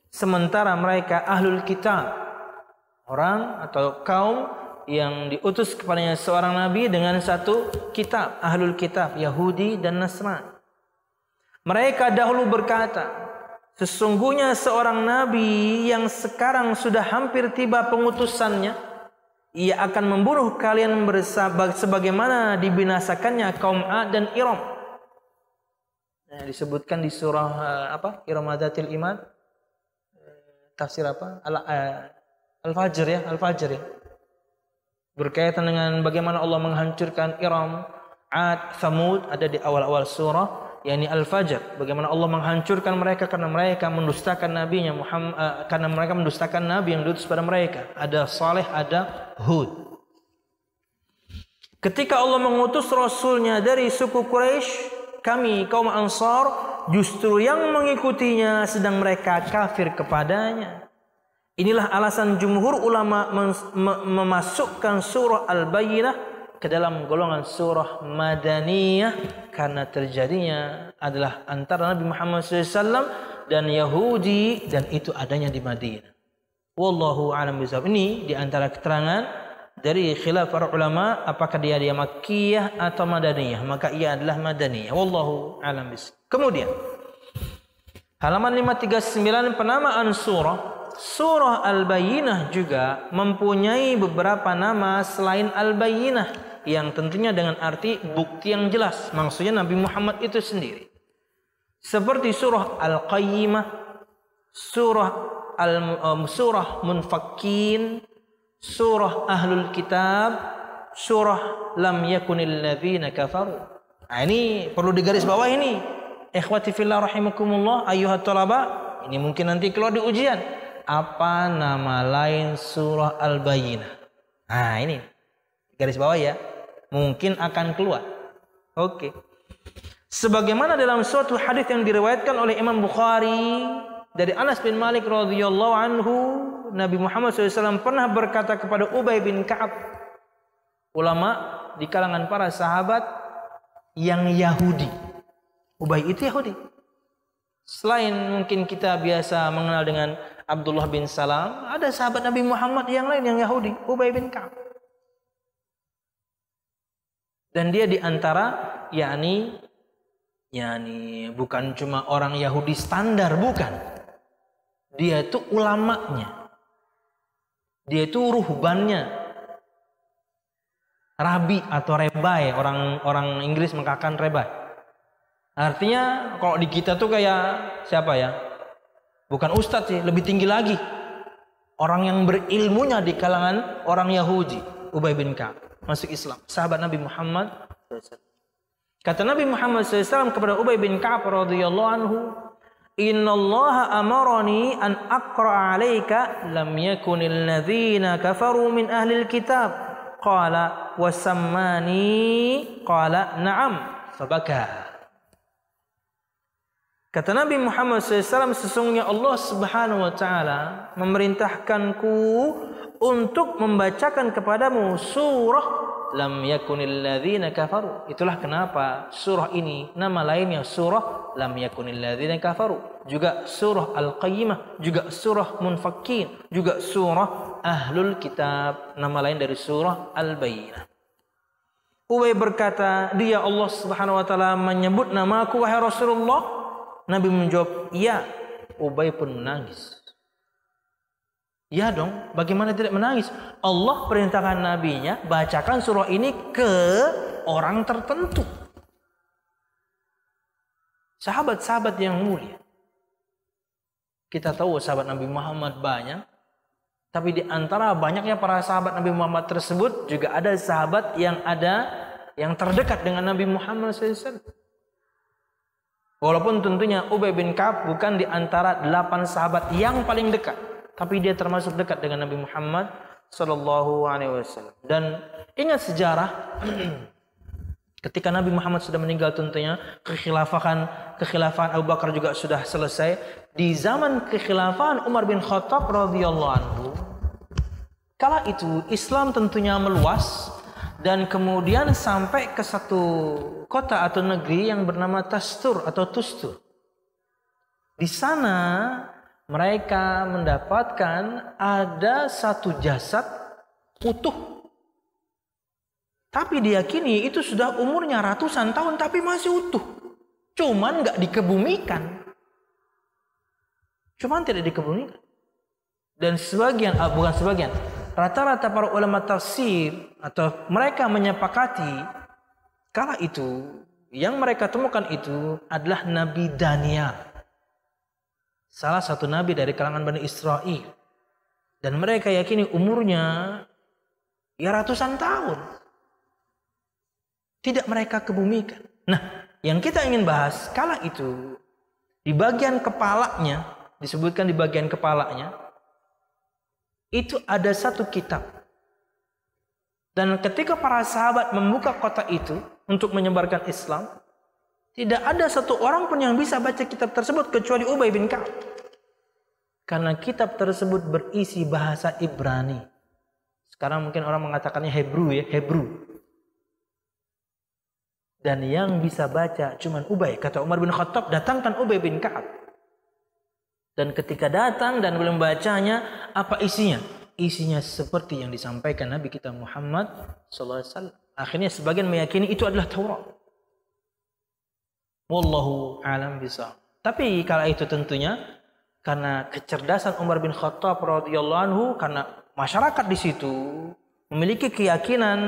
sementara mereka ahlul kitab, orang atau kaum yang diutus kepadanya seorang nabi dengan satu kitab, ahlul kitab, Yahudi dan Nasrani. Mereka dahulu berkata, sesungguhnya seorang nabi yang sekarang sudah hampir tiba pengutusannya, ia akan membunuh kalian sebagaimana dibinasakannya kaum Ad dan Iram. Disebutkan di surah Iramadatil Imad, tafsir Al-Fajr ya, berkaitan dengan bagaimana Allah menghancurkan Iram, Ad, Thamud, ada di awal-awal surah, yakni Al-Fajr. Bagaimana Allah menghancurkan mereka karena mereka mendustakan nabinya Muhammad, karena mereka mendustakan nabi yang diutus pada mereka. Ada Saleh, ada Hud. Ketika Allah mengutus rasulnya dari suku Quraisy, kami kaum Ansar justru yang mengikutinya sedang mereka kafir kepadanya. Inilah alasan jumhur ulama memasukkan surah Al-Bayyinah ke dalam golongan surah Madaniyah, karena terjadinya adalah antara Nabi Muhammad SAW dan Yahudi, dan itu adanya di Madinah. Wallahu a'lam bishawab. Ini di antara keterangan dari khilaf para ulama, apakah dia Makkiyah atau Madaniyah. Maka ia adalah Madaniyah. Wallahu a'lam bishawab. Kemudian halaman 539, penamaan Surah Al-Bayyinah juga mempunyai beberapa nama selain Al-Bayyinah, yang tentunya dengan arti bukti yang jelas. Maksudnya Nabi Muhammad itu sendiri. Seperti surah Al-Qayyimah, surah Munfakkin, surah Ahlul Kitab, surah Lam Yakunil Ladzina Kafaru. Nah, ini perlu digaris bawah ini. Ikhwati fillah rahimakumullah, ayyuhat talaba. Ini mungkin nanti keluar di ujian. Apa nama lain surah Al-Bayyinah? Nah, ini garis bawah ya. Mungkin akan keluar. Oke. Sebagaimana dalam suatu hadis yang diriwayatkan oleh Imam Bukhari dari Anas bin Malik radhiyallahu anhu, Nabi Muhammad SAW pernah berkata kepada Ubay bin Ka'ab, ulama di kalangan para sahabat yang Yahudi. Ubay itu Yahudi. Selain mungkin kita biasa mengenal dengan Abdullah bin Salam, ada sahabat Nabi Muhammad yang lain yang Yahudi, Ubay bin Ka'ab. Dan dia di antara yakni bukan cuma orang Yahudi standar, bukan. Dia itu ulamanya. Dia itu ruhbannya. Rabi atau rebai, orang Inggris mengatakan rebai. Artinya kalau di kita tuh kayak siapa ya? Bukan ustadz sih, lebih tinggi lagi. Orang yang berilmunya di kalangan orang Yahudi, Ubay bin Ka'ab, masuk Islam, sahabat Nabi Muhammad SAW. Kata Nabi Muhammad SAW kepada Ubay bin Ka'ab radhiyallahu anhu, "Innallaha amarani an aqra'a 'alaika lam yakunil ladzina kafaru min ahlil kitab." Qala wa sammani, qala na'am, fabaka. Kata Nabi Muhammad SAW, sesungguhnya Allah Subhanahu wa Ta'ala memerintahkanku untuk membacakan kepadamu surah lam yakunil ladzina kafaru. Itulah kenapa surah ini nama lainnya surah lam yakunil ladzina kafaru, juga surah Al-Qayyimah, juga surah Munfakkin, juga surah Ahlul Kitab, nama lain dari surah Al-Bayyinah. Ubay berkata, dia Allah Subhanahu wa Ta'ala menyebut namaku wahai Rasulullah? Nabi menjawab, iya. Ubay pun menangis. Ya dong, bagaimana tidak menangis? Allah perintahkan nabinya bacakan surah ini ke orang tertentu. Sahabat-sahabat yang mulia. Kita tahu sahabat Nabi Muhammad banyak, tapi di antara banyaknya para sahabat Nabi Muhammad tersebut juga ada sahabat yang terdekat dengan Nabi Muhammad SAW. Walaupun tentunya Ubay bin Ka'ab bukan di antara 8 sahabat yang paling dekat, tapi dia termasuk dekat dengan Nabi Muhammad sallallahu alaihi wasallam. Dan ingat sejarah ketika Nabi Muhammad sudah meninggal, tentunya kekhilafahan Abu Bakar juga sudah selesai. Di zaman kekhilafahan Umar bin Khattab radhiyallahu anhu, kala itu Islam tentunya meluas dan kemudian sampai ke satu kota atau negeri yang bernama Tastur atau Tustur. Di sana mereka mendapatkan ada satu jasad utuh. Tapi diyakini itu sudah umurnya ratusan tahun tapi masih utuh. Cuman nggak dikebumikan. Cuman tidak dikebumikan. Dan rata-rata para ulama tafsir atau mereka menyepakati kala itu yang mereka temukan itu adalah Nabi Daniel, salah satu nabi dari kalangan Bani Israel, dan mereka yakini umurnya ya ratusan tahun, tidak mereka kebumikan. Nah, yang kita ingin bahas kala itu di bagian kepalanya, disebutkan di bagian kepalanya itu ada satu kitab. Dan ketika para sahabat membuka kotak itu untuk menyebarkan Islam, tidak ada satu orang pun yang bisa baca kitab tersebut kecuali Ubay bin Ka'ab. Karena kitab tersebut berisi bahasa Ibrani. Sekarang mungkin orang mengatakannya Hebrew ya, Hebrew. Dan yang bisa baca cuman Ubay. Kata Umar bin Khattab, datangkan Ubay bin Ka'ab. Dan ketika datang dan belum bacanya, apa isinya? Isinya seperti yang disampaikan Nabi kita Muhammad SAW. Akhirnya sebagian meyakini itu adalah Taurat. Wallahu a'lam bishawab. Tapi kala itu tentunya karena kecerdasan Umar bin Khattab radhiyallahu anhu, karena masyarakat di situ memiliki keyakinan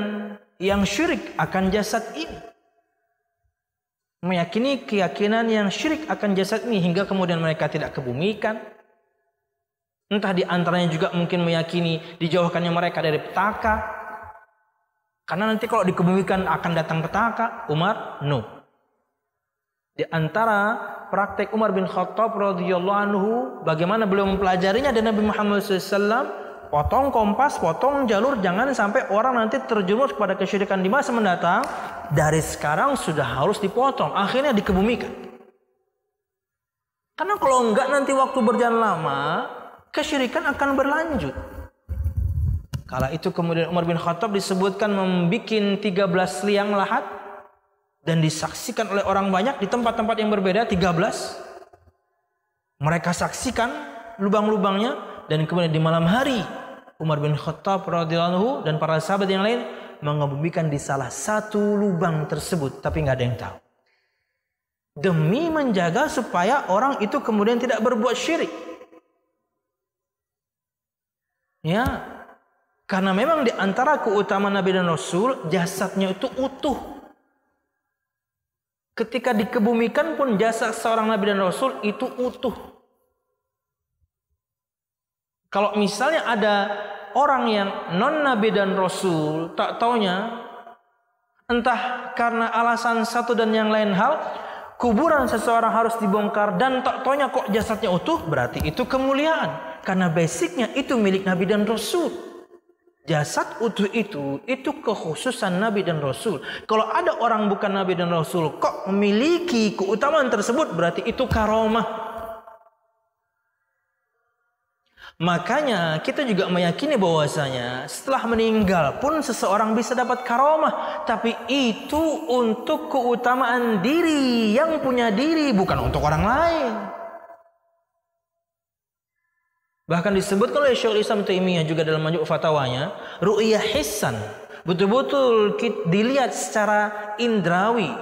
yang syirik akan jasad ini. Meyakini keyakinan yang syirik akan jasad ini hingga kemudian mereka tidak kebumikan. Entah di antaranya juga mungkin meyakini dijauhkannya mereka dari petaka. Karena nanti kalau dikebumikan akan datang petaka. Umar, no. Di antara praktek Umar bin Khattab radhiyallahu anhu, bagaimana beliau mempelajarinya dari Nabi Muhammad SAW, potong kompas, potong jalur, jangan sampai orang nanti terjerumus kepada kesyirikan di masa mendatang. Dari sekarang sudah harus dipotong, akhirnya dikebumikan. Karena kalau enggak nanti waktu berjalan lama, kesyirikan akan berlanjut. Kala itu kemudian Umar bin Khattab disebutkan membuat 13 liang lahat dan disaksikan oleh orang banyak di tempat-tempat yang berbeda 13. Mereka saksikan lubang-lubangnya dan kemudian di malam hari Umar bin Khattab radhiyallahu dan para sahabat yang lain mengebumikan di salah satu lubang tersebut, tapi nggak ada yang tahu. Demi menjaga supaya orang itu kemudian tidak berbuat syirik. Ya, karena memang di antara keutamaan Nabi dan Rasul, jasadnya itu utuh. Ketika dikebumikan pun jasad seorang Nabi dan Rasul itu utuh. Kalau misalnya ada orang yang non Nabi dan Rasul, tak taunya entah karena alasan satu dan yang lain hal, kuburan seseorang harus dibongkar dan tak taunya kok jasadnya utuh, berarti itu kemuliaan. Karena basicnya itu milik Nabi dan Rasul. Jasad utuh itu kekhususan Nabi dan Rasul. Kalau ada orang bukan Nabi dan Rasul kok memiliki keutamaan tersebut, berarti itu karomah. Makanya kita juga meyakini bahwasanya setelah meninggal pun seseorang bisa dapat karomah, tapi itu untuk keutamaan diri yang punya diri, bukan untuk orang lain. Bahkan disebutkan oleh Syekhul Islam Taimiyah juga dalam Majmu' Fatawanya, ru'yah hissan, betul-betul dilihat secara indrawi.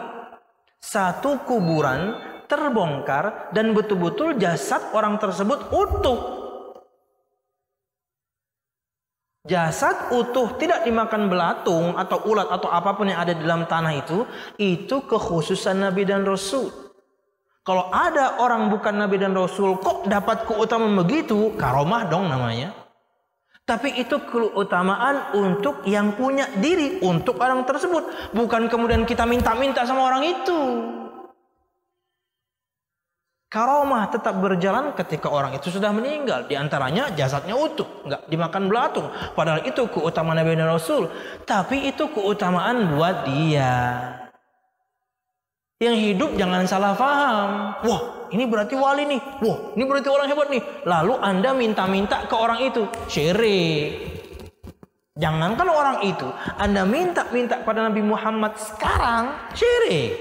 Satu kuburan terbongkar dan betul-betul jasad orang tersebut utuh. Jasad utuh, tidak dimakan belatung atau ulat atau apapun yang ada di dalam tanah itu kekhususan Nabi dan Rasul. Kalau ada orang bukan Nabi dan Rasul kok dapat keutamaan begitu, karomah dong namanya. Tapi itu keutamaan untuk yang punya diri, untuk orang tersebut. Bukan kemudian kita minta-minta sama orang itu. Karomah tetap berjalan ketika orang itu sudah meninggal. Di antaranya jasadnya utuh, nggak dimakan belatung. Padahal itu keutamaan Nabi dan Rasul. Tapi itu keutamaan buat dia. Yang hidup jangan salah paham. Wah, ini berarti wali nih. Wah, ini berarti orang hebat nih. Lalu Anda minta-minta ke orang itu. Syirik. Jangankan orang itu, Anda minta-minta pada Nabi Muhammad sekarang, syirik.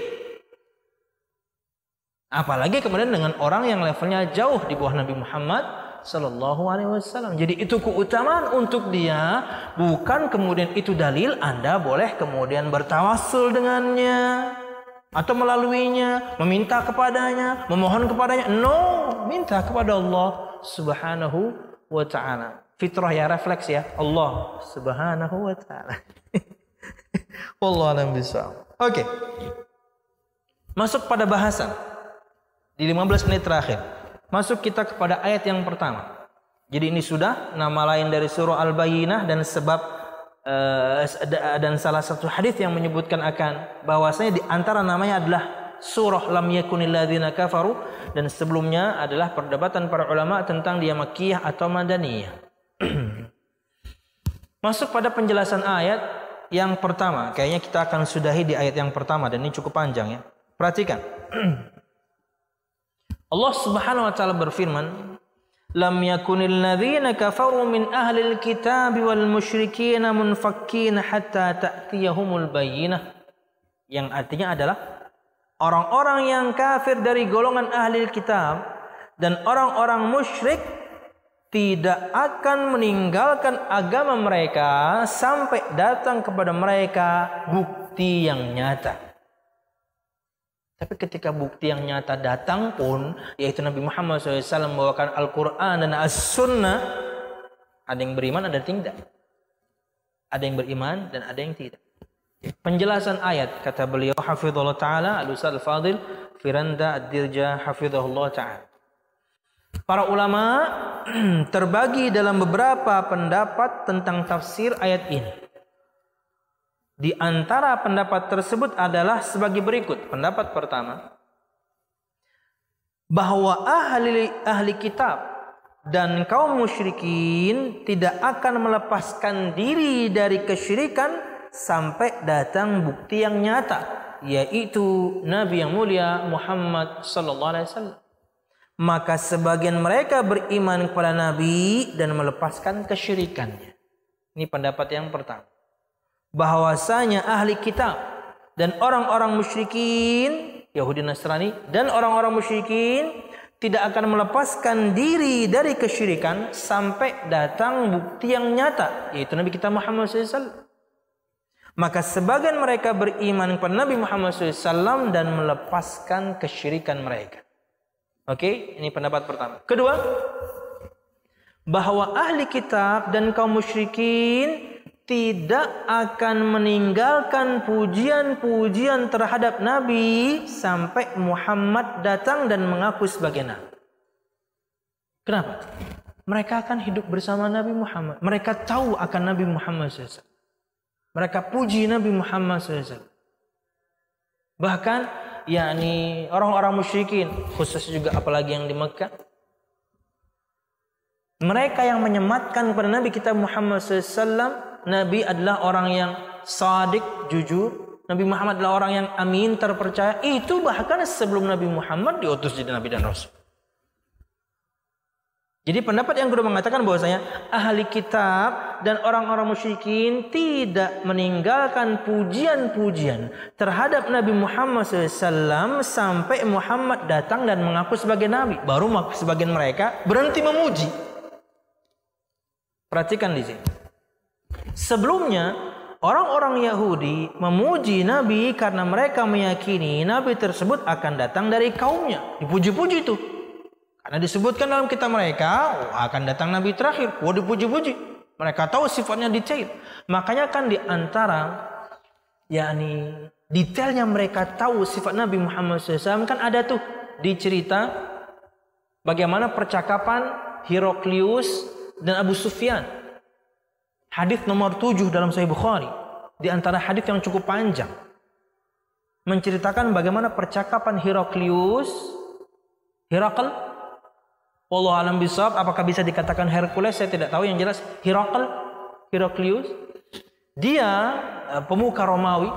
Apalagi kemudian dengan orang yang levelnya jauh di bawah Nabi Muhammad sallallahu alaihi wasallam. Jadi itu keutamaan untuk dia, bukan kemudian itu dalil Anda boleh kemudian bertawassul dengannya atau melaluinya, meminta kepadanya, memohon kepadanya. No, minta kepada Allah Subhanahu wa ta'ala. Fitrah ya, refleks ya. Allah Subhanahu wa ta'ala. Wallahu a'lam bishawab. Oke. Masuk pada bahasan di 15 menit terakhir. Masuk kita kepada ayat yang pertama. Jadi ini sudah nama lain dari surah Al-Bayyinah dan sebab dan salah satu hadis yang menyebutkan akan bahwasanya di antara namanya adalah surah Lam Yakunil Ladzina Kafaru, dan sebelumnya adalah perdebatan para ulama tentang dia Makkiyah atau Madaniyah. Masuk pada penjelasan ayat yang pertama. Kayaknya kita akan sudahi di ayat yang pertama dan ini cukup panjang ya. Perhatikan. Allah Subhanahu wa taala berfirman, Lam yakunil ladzina kafaru min ahlil kitab wal musyrikin munfakkin hatta ta'tiyahumul bayyinah. Yang artinya adalah orang-orang yang kafir dari golongan ahlil kitab dan orang-orang musyrik tidak akan meninggalkan agama mereka sampai datang kepada mereka bukti yang nyata. Tapi ketika bukti yang nyata datang pun, yaitu Nabi Muhammad SAW membawakan Al-Quran dan As-Sunnah, ada yang beriman, ada yang tidak. Ada yang beriman dan ada yang tidak. Penjelasan ayat, kata beliau hafizahullah ta'ala, Al-Ustaz Al-Fadil Firanda Ad-Dirja hafizahullah ta'ala. Para ulama terbagi dalam beberapa pendapat tentang tafsir ayat ini. Di antara pendapat tersebut adalah sebagai berikut. Pendapat pertama, bahwa ahli kitab dan kaum musyrikin tidak akan melepaskan diri dari kesyirikan sampai datang bukti yang nyata, yaitu Nabi yang mulia Muhammad sallallahu alaihi wasallam. maka sebagian mereka beriman kepada Nabi dan melepaskan kesyirikannya. Ini pendapat yang pertama. Bahwasanya ahli kitab dan orang-orang musyrikin, Yahudi Nasrani dan orang-orang musyrikin tidak akan melepaskan diri dari kesyirikan sampai datang bukti yang nyata, yaitu Nabi kita Muhammad SAW. Maka sebagian mereka beriman kepada Nabi Muhammad SAW dan melepaskan kesyirikan mereka. Oke, ini pendapat pertama. Kedua, bahwa ahli kitab dan kaum musyrikin tidak akan meninggalkan pujian-pujian terhadap Nabi sampai Muhammad datang dan mengaku sebagai Nabi. Kenapa? Mereka akan hidup bersama Nabi Muhammad. Mereka tahu akan Nabi Muhammad SAW. Mereka puji Nabi Muhammad SAW. Bahkan, yakni orang-orang musyrikin, khususnya juga apalagi yang di Mekah, mereka yang menyematkan kepada Nabi kita Muhammad SAW, Nabi adalah orang yang sadik, jujur. Nabi Muhammad adalah orang yang amin, terpercaya. Itu bahkan sebelum Nabi Muhammad diutus jadi Nabi dan Rasul. Jadi pendapat yang kedua mengatakan bahwasanya ahli kitab dan orang-orang musyrikin tidak meninggalkan pujian-pujian terhadap Nabi Muhammad SAW sampai Muhammad datang dan mengaku sebagai Nabi. Baru sebagian mereka berhenti memuji. Perhatikan di sini. Sebelumnya orang-orang Yahudi memuji Nabi karena mereka meyakini Nabi tersebut akan datang dari kaumnya. Dipuji-puji itu. Karena disebutkan dalam kitab mereka, akan datang Nabi terakhir. Dipuji-puji. Mereka tahu sifatnya detail. Makanya kan di antara yakni detailnya mereka tahu sifat Nabi Muhammad SAW kan ada tuh di cerita bagaimana percakapan Heraklius dan Abu Sufyan. Hadis nomor 7 dalam Sahih Bukhari. Di antara hadis yang cukup panjang. Menceritakan bagaimana percakapan Heraklius. Herakl. Wallahu a'lam bishawab. Apakah bisa dikatakan Hercules? Saya tidak tahu. Yang jelas Heraklius. Dia pemuka Romawi.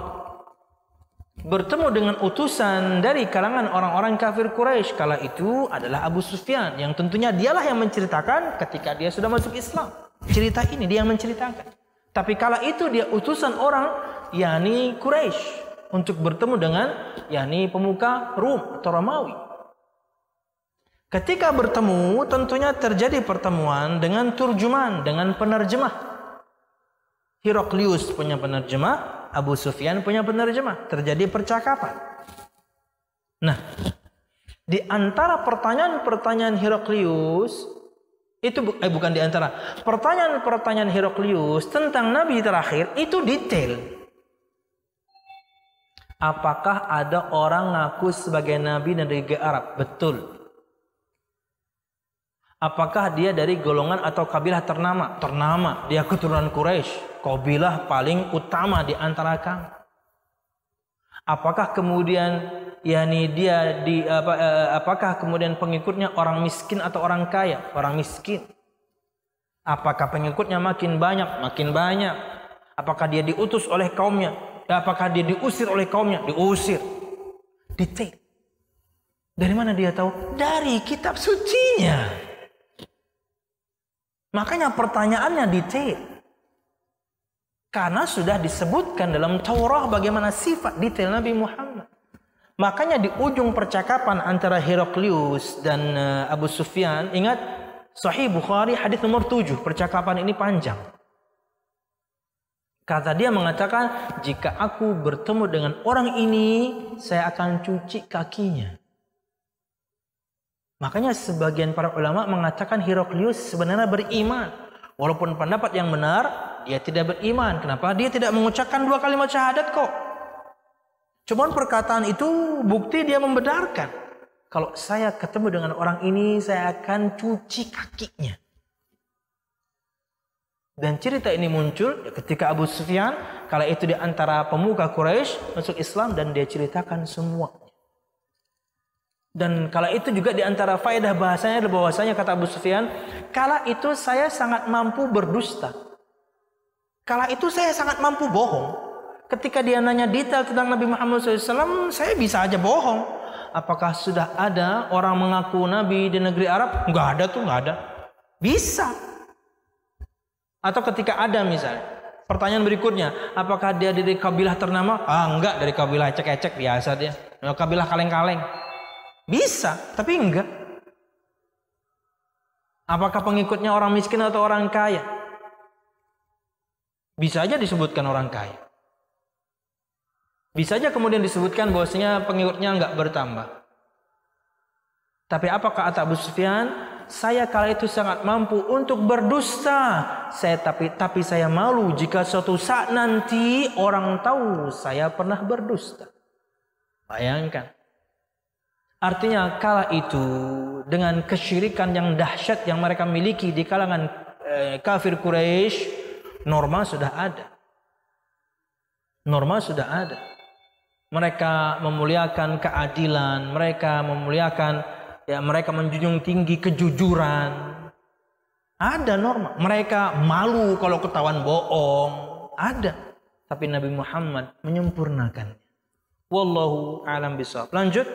Bertemu dengan utusan dari kalangan orang-orang kafir Quraisy. Kala itu adalah Abu Sufyan. Yang tentunya dialah yang menceritakan ketika dia sudah masuk Islam. Cerita ini dia yang menceritakan. Tapi kala itu dia utusan orang yakni Quraisy untuk bertemu dengan yakni pemuka Rum atau Romawi. Ketika bertemu tentunya terjadi pertemuan dengan turjuman, dengan penerjemah. Heraklius punya penerjemah, Abu Sufyan punya penerjemah. Terjadi percakapan. Nah, di antara pertanyaan-pertanyaan Heraklius itu bukan di antara pertanyaan-pertanyaan Heraklius tentang Nabi terakhir itu detail. Apakah ada orang ngaku sebagai Nabi dari Arab? Betul. Apakah dia dari golongan atau kabilah ternama? Ternama. Dia keturunan Quraisy, kabilah paling utama di antara kami. Apakah kemudian yakni dia apakah kemudian pengikutnya orang miskin atau orang kaya? Orang miskin. Apakah pengikutnya makin banyak? Makin banyak. Apakah dia diutus oleh kaumnya? Apakah dia diusir oleh kaumnya? Diusir. Detail. Dari mana dia tahu? Dari kitab sucinya. Makanya pertanyaannya detail. Karena sudah disebutkan dalam Taurat bagaimana sifat detail Nabi Muhammad. Makanya di ujung percakapan antara Heraklius dan Abu Sufyan, ingat Sahih Bukhari hadis nomor 7, percakapan ini panjang. Kata dia mengatakan, jika aku bertemu dengan orang ini, saya akan cuci kakinya. Makanya sebagian para ulama mengatakan Heraklius sebenarnya beriman. Walaupun pendapat yang benar, dia tidak beriman. Kenapa? Dia tidak mengucapkan 2 kalimat syahadat kok. Cuman perkataan itu bukti dia membenarkan. Kalau saya ketemu dengan orang ini, saya akan cuci kakinya. Dan cerita ini muncul ketika Abu Sufyan, kala itu di antara pemuka Quraisy masuk Islam dan dia ceritakan semua. Dan kala itu juga di antara faedah bahasanya bahwasanya kata Abu Sufyan, kala itu saya sangat mampu berdusta. Kala itu saya sangat mampu bohong. Ketika dia nanya detail tentang Nabi Muhammad SAW, saya bisa aja bohong. apakah sudah ada orang mengaku nabi di negeri Arab? Enggak ada tuh, enggak ada. Bisa. Atau ketika ada misalnya, pertanyaan berikutnya, apakah dia dari kabilah ternama? Enggak, dari kabilah ecek-ecek biasa dia. Kabilah kaleng-kaleng. Bisa, tapi enggak. Apakah pengikutnya orang miskin atau orang kaya? Bisa aja disebutkan orang kaya. Bisa aja kemudian disebutkan bahwasanya pengikutnya enggak bertambah. Tapi apakah kata Abu Sufyan? Saya kala itu sangat mampu untuk berdusta. Tapi saya malu jika suatu saat nanti orang tahu saya pernah berdusta. Bayangkan. Artinya kala itu dengan kesyirikan yang dahsyat yang mereka miliki di kalangan kafir Quraisy, norma sudah ada. Norma sudah ada. Mereka memuliakan keadilan, mereka memuliakan, mereka menjunjung tinggi kejujuran. Ada norma. Mereka malu kalau ketahuan bohong. Ada. Tapi Nabi Muhammad menyempurnakannya. Wallahu a'lam bishawab. Lanjut.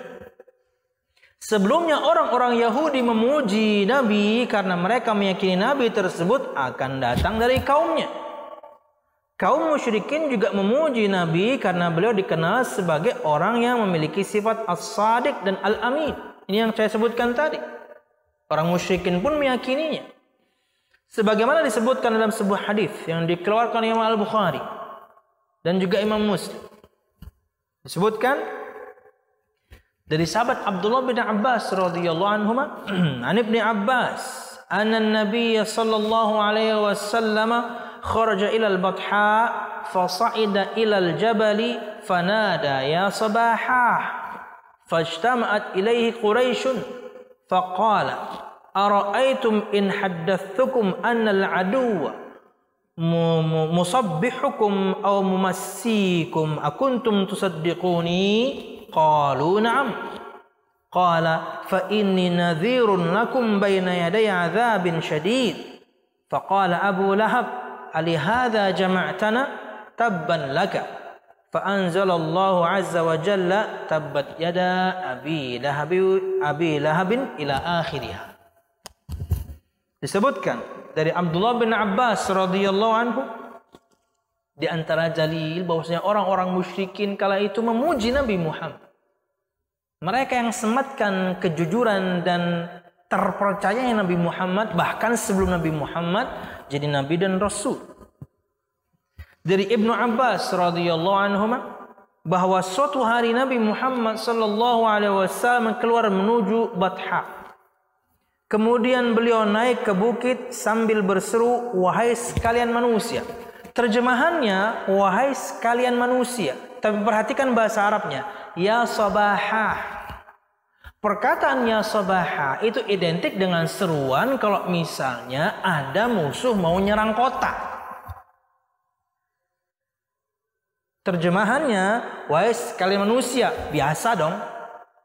Sebelumnya orang-orang Yahudi memuji Nabi karena mereka meyakini Nabi tersebut akan datang dari kaumnya. Kaum musyrikin juga memuji Nabi karena beliau dikenal sebagai orang yang memiliki sifat as-sadiq dan al-amin. Ini yang saya sebutkan tadi. Orang musyrikin pun meyakininya. Sebagaimana disebutkan dalam sebuah hadis yang dikeluarkan Imam Al-Bukhari dan juga Imam Muslim. Disebutkan dari sahabat Abdullah bin Abbas radhiyallahu anhuma, an Ibnu Abbas, anna an-nabiy sallallahu alaihi wasallam kharaja ila al-batha fa sa'ida ila al-jabal fanada ya sabahah fajtama'at ilayhi quraish faqala ara'aytum in haddathtukum anna al-aduwwa musabbihukum aw mumassikum akuntum tusaddiquni qalu na'am qala fa inni nadhirun lakum bayna yaday 'adzabin syadid faqala Abu Lahab ali hadza jama'tana tabban laka fa anzalallahu 'azza wa jalla tabbat yada abi lahabin ila akhirih. Disebutkan dari Abdullah bin Abbas radhiyallahu anhu di antara dalil bahwasanya orang-orang musyrikin kala itu memuji Nabi Muhammad. Mereka yang sematkan kejujuran dan terpercayanya Nabi Muhammad bahkan sebelum Nabi Muhammad jadi nabi dan rasul. Dari Ibnu Abbas radhiyallahu anhu bahwa suatu hari Nabi Muhammad sallallahu alaihi wasallam keluar menuju Batha. Kemudian beliau naik ke bukit sambil berseru, "Wahai sekalian manusia." Terjemahannya, "Wahai sekalian manusia." Tapi perhatikan bahasa Arabnya, "Ya sabahah." Perkataan "ya sabahah" itu identik dengan seruan kalau misalnya ada musuh mau nyerang kota. Terjemahannya, "Wahai sekalian manusia." Biasa dong.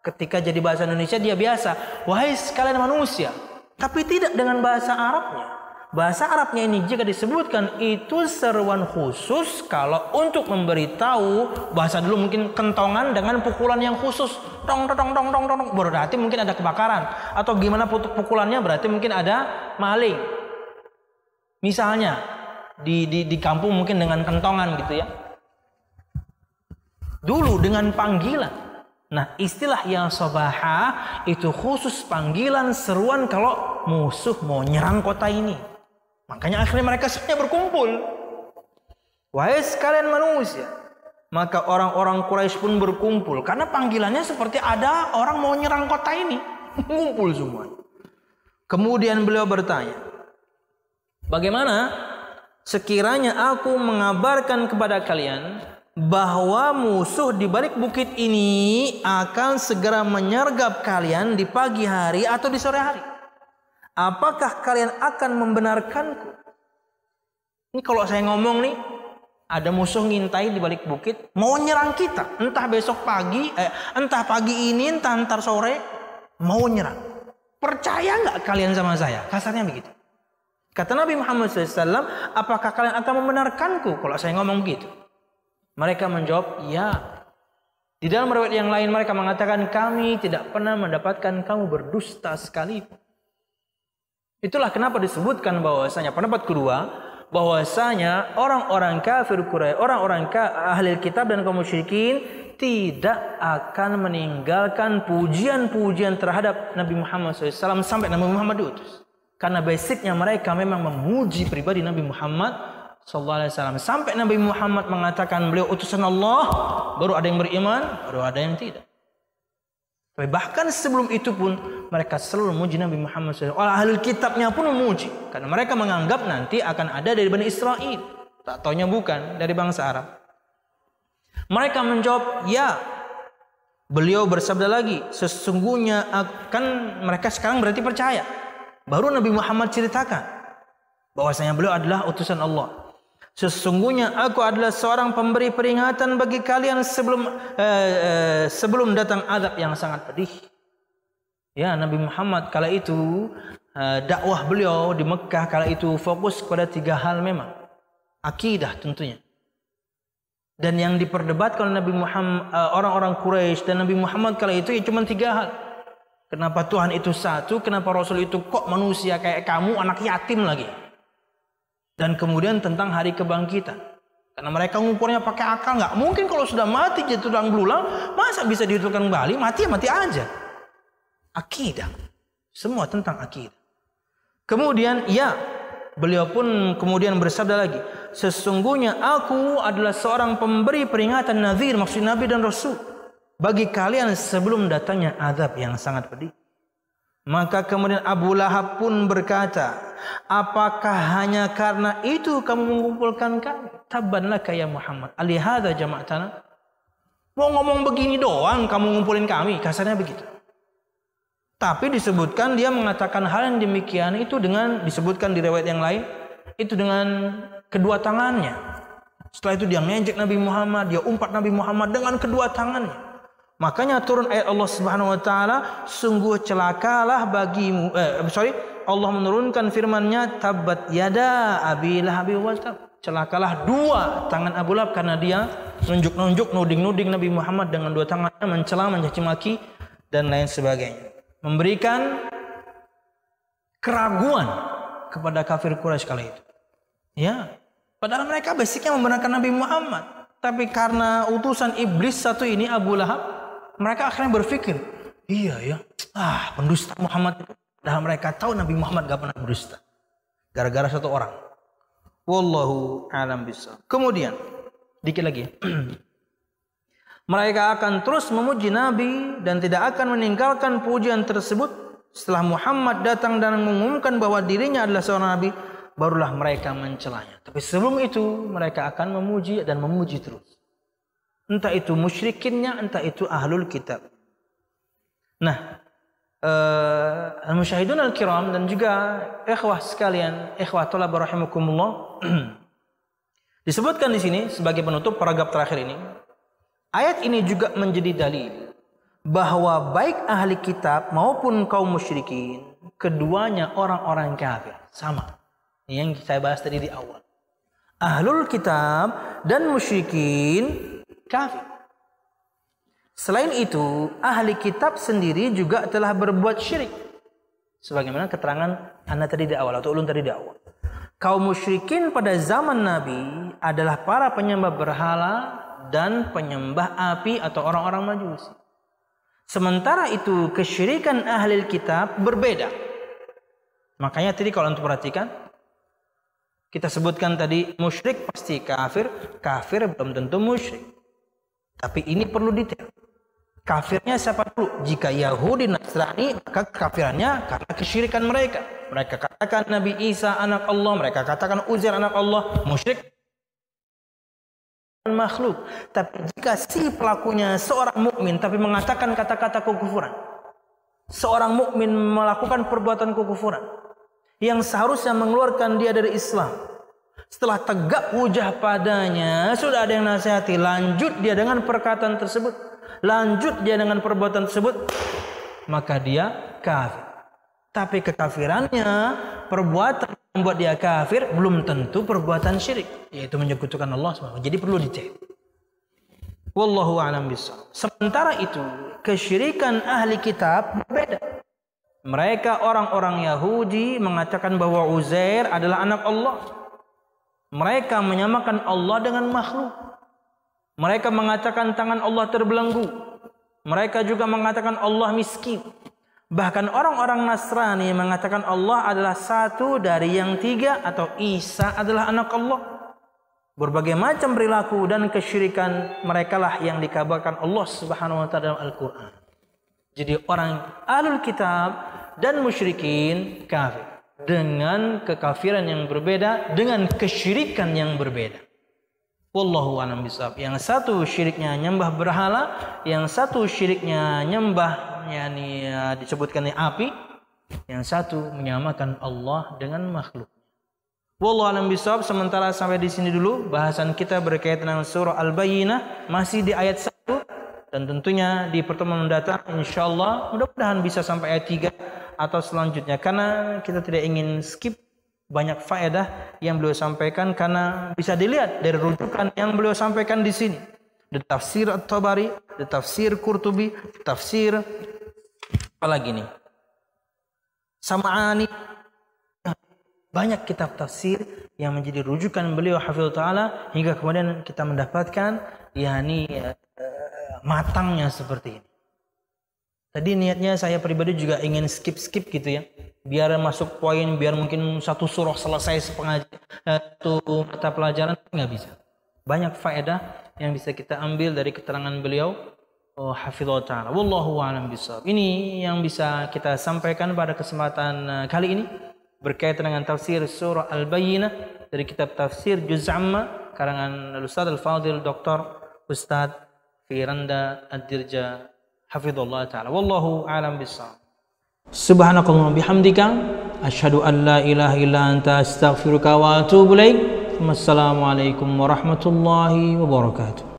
Ketika jadi bahasa Indonesia dia biasa, "Wahai sekalian manusia." Tapi tidak dengan bahasa Arabnya. Bahasa Arabnya ini jika disebutkan itu seruan khusus kalau untuk memberitahu, bahasa dulu mungkin kentongan dengan pukulan yang khusus. Tong tong tong tong tong, berarti mungkin ada kebakaran. Atau gimana pukulannya berarti mungkin ada maling. Misalnya di kampung mungkin dengan kentongan gitu ya. Dulu dengan panggilan. Nah, istilah ya sabahah itu khusus panggilan seruan kalau musuh mau nyerang kota ini. Makanya akhirnya mereka semuanya berkumpul. Wahai sekalian manusia. Maka orang-orang Quraisy pun berkumpul. Karena panggilannya seperti ada orang mau nyerang kota ini. Ngumpul semua. Kemudian beliau bertanya, bagaimana sekiranya aku mengabarkan kepada kalian bahwa musuh di balik bukit ini akan segera menyergap kalian di pagi hari atau di sore hari? Apakah kalian akan membenarkanku? Ini kalau saya ngomong nih, ada musuh ngintai di balik bukit, mau nyerang kita. Entah besok pagi, entah pagi ini, entah ntar sore, mau nyerang. Percaya nggak kalian sama saya? Kasarnya begitu. Kata Nabi Muhammad SAW, apakah kalian akan membenarkanku kalau saya ngomong begitu? Mereka menjawab, ya. Di dalam riwayat yang lain mereka mengatakan kami tidak pernah mendapatkan kamu berdusta sekalipun. Itulah kenapa disebutkan bahwasanya pendapat kedua, bahwasanya orang-orang kafir Quraisy, orang-orang ahli kitab dan kaum musyrikin tidak akan meninggalkan pujian-pujian terhadap Nabi Muhammad SAW sampai Nabi Muhammad diutus. Karena basicnya mereka memang memuji pribadi Nabi Muhammad SAW. Sampai Nabi Muhammad mengatakan beliau utusan Allah, baru ada yang beriman, baru ada yang tidak. Tapi bahkan sebelum itu pun mereka selalu memuji Nabi Muhammad SAW. Ahli kitabnya pun memuji. Karena mereka menganggap nanti akan ada dari Bani Israel. Tak taunya bukan, dari bangsa Arab. Mereka menjawab, ya. Beliau bersabda lagi, sesungguhnya kan mereka sekarang berarti percaya. Baru Nabi Muhammad ceritakan bahwasanya beliau adalah utusan Allah. Sesungguhnya aku adalah seorang pemberi peringatan bagi kalian sebelum datang azab yang sangat pedih. Ya, Nabi Muhammad kala itu dakwah beliau di Mekah kala itu fokus kepada 3 hal memang. Akidah tentunya. Dan yang diperdebatkan oleh Nabi Muhammad, orang-orang Quraisy dan Nabi Muhammad kala itu ya cuma 3 hal. Kenapa Tuhan itu satu? Kenapa Rasul itu kok manusia kayak kamu, anak yatim lagi? Dan kemudian tentang hari kebangkitan. Karena mereka ngukurnya pakai akal. Nggak mungkin kalau sudah mati jadi tulang belulang, masa bisa dihidupkan kembali? Mati ya mati aja. Akidah. Semua tentang akidah. Kemudian ya, beliau pun kemudian bersabda lagi, sesungguhnya aku adalah seorang pemberi peringatan nazir, maksud Nabi dan Rasul, bagi kalian sebelum datangnya azab yang sangat pedih. Maka kemudian Abu Lahab pun berkata, apakah hanya karena itu kamu mengumpulkan kami? Tabban laka ya Muhammad, alihada jama'tana. Mau ngomong begini doang kamu ngumpulin kami, kasarnya begitu. Tapi disebutkan dia mengatakan hal yang demikian itu dengan, disebutkan di riwayat yang lain, itu dengan kedua tangannya. Setelah itu dia ngejek Nabi Muhammad, dia umpat Nabi Muhammad dengan kedua tangannya. Makanya turun ayat Allah Subhanahu wa taala, sungguh celakalah bagimu Allah menurunkan firman-Nya, tabbat yada abi lahabi wa tab. Celakalah 2 tangan Abu Lahab karena dia nunjuk-nunjuk, nuding-nuding Nabi Muhammad dengan 2 tangannya, mencela, mencaci maki dan lain sebagainya. Memberikan keraguan kepada kafir Quraisy kala itu. Ya, padahal mereka basicnya membenarkan Nabi Muhammad, tapi karena utusan iblis satu ini Abu Lahab, mereka akhirnya berpikir, iya ya, pendusta Muhammad itu. Padahal mereka tahu Nabi Muhammad gak pernah berdusta. Gara-gara satu orang. Wallahu a'lam bishawab. Kemudian, dikit lagi. Mereka akan terus memuji Nabi dan tidak akan meninggalkan pujian tersebut. Setelah Muhammad datang dan mengumumkan bahwa dirinya adalah seorang Nabi, barulah mereka mencelanya. Tapi sebelum itu, mereka akan memuji dan memuji terus. Entah itu musyrikinnya, entah itu ahlul kitab. Nah, al-musyahidun al-kiram dan juga ikhwah sekalian, ikhwah thalab rahimakumullah, disebutkan di sini sebagai penutup paragraf terakhir ini, ayat ini juga menjadi dalil bahwa baik ahli kitab maupun kaum musyrikin, keduanya orang-orang kafir, sama. Ini yang saya bahas tadi di awal. Ahlul kitab dan musyrikin kafir. Selain itu, ahli kitab sendiri juga telah berbuat syirik. Sebagaimana keterangan anda tadi di awal atau ulun tadi di awal. Kaum musyrikin pada zaman Nabi adalah para penyembah berhala dan penyembah api atau orang-orang Majusi. Sementara itu kesyirikan ahli kitab berbeda. Makanya tadi kalau untuk perhatikan, kita sebutkan tadi musyrik pasti kafir, kafir belum tentu musyrik. Tapi ini perlu detail. Kafirnya siapa dulu? Jika Yahudi Nasrani, maka kafirannya karena kesyirikan mereka. Mereka katakan Nabi Isa anak Allah, mereka katakan Uzair anak Allah, musyrik makhluk. Tapi jika si pelakunya seorang mukmin tapi mengatakan kata-kata kekufuran, seorang mukmin melakukan perbuatan kekufuran yang seharusnya mengeluarkan dia dari Islam, setelah tegak hujah padanya, sudah ada yang nasihati, lanjut dia dengan perkataan tersebut, lanjut dia dengan perbuatan tersebut, maka dia kafir. Tapi kekafirannya, perbuatan yang membuat dia kafir belum tentu perbuatan syirik, yaitu menyekutukan Allah SWT. Jadi perlu dicek. Wallahu a'lam bishawab. Sementara itu, kesyirikan ahli kitab berbeda. Mereka orang-orang Yahudi mengatakan bahwa Uzair adalah anak Allah. Mereka menyamakan Allah dengan makhluk. Mereka mengatakan tangan Allah terbelenggu. Mereka juga mengatakan Allah miskin. Bahkan orang-orang Nasrani mengatakan Allah adalah satu dari yang tiga atau Isa adalah anak Allah. Berbagai macam perilaku dan kesyirikan mereka lah yang dikabarkan Allah Subhanahu wa taala dalam Al-Qur'an. Jadi orang ahlul kitab dan musyrikin kafir dengan kekafiran yang berbeda, dengan kesyirikan yang berbeda. Wallahu a'lam bishawab. Yang satu syiriknya nyembah berhala, yang satu syiriknya nyembah disebutkan api, yang satu menyamakan Allah dengan makhluk. Wallahu a'lam bishawab. Sementara sampai di sini dulu bahasan kita berkaitan dengan surah Al-Bayyinah, masih di ayat 1, dan tentunya di pertemuan mendatang insyaallah mudah-mudahan bisa sampai ayat 3 atau selanjutnya, karena kita tidak ingin skip banyak faedah yang beliau sampaikan, karena bisa dilihat dari rujukan yang beliau sampaikan di sini. Di tafsir At-Tabari, di tafsir Qurtubi, tafsir apalagi nih? Sam'ani. Banyak kitab tafsir yang menjadi rujukan beliau hafizahullah taala hingga kemudian kita mendapatkan matangnya seperti ini. Tadi niatnya saya pribadi juga ingin skip gitu ya, biar masuk poin, biar mungkin satu surah selesai satu mata pelajaran, nggak bisa. Banyak faedah yang bisa kita ambil dari keterangan beliau hafizahullah taala. Wallahu a'lam bishawab. Ini yang bisa kita sampaikan pada kesempatan kali ini berkaitan dengan tafsir surah Al-Bayyinah dari kitab tafsir Juz' Amma karangan Ustaz Al-Fadil Dr. Ustaz Firanda Ad-Dirja hafizahullah taala. Wallahu a'lam bishawab. Subhanakallahumma bihamdika asyhadu an la ilaha illa anta astaghfiruka wa atubu ilaik. Wassalamualaikum warahmatullahi wabarakatuh.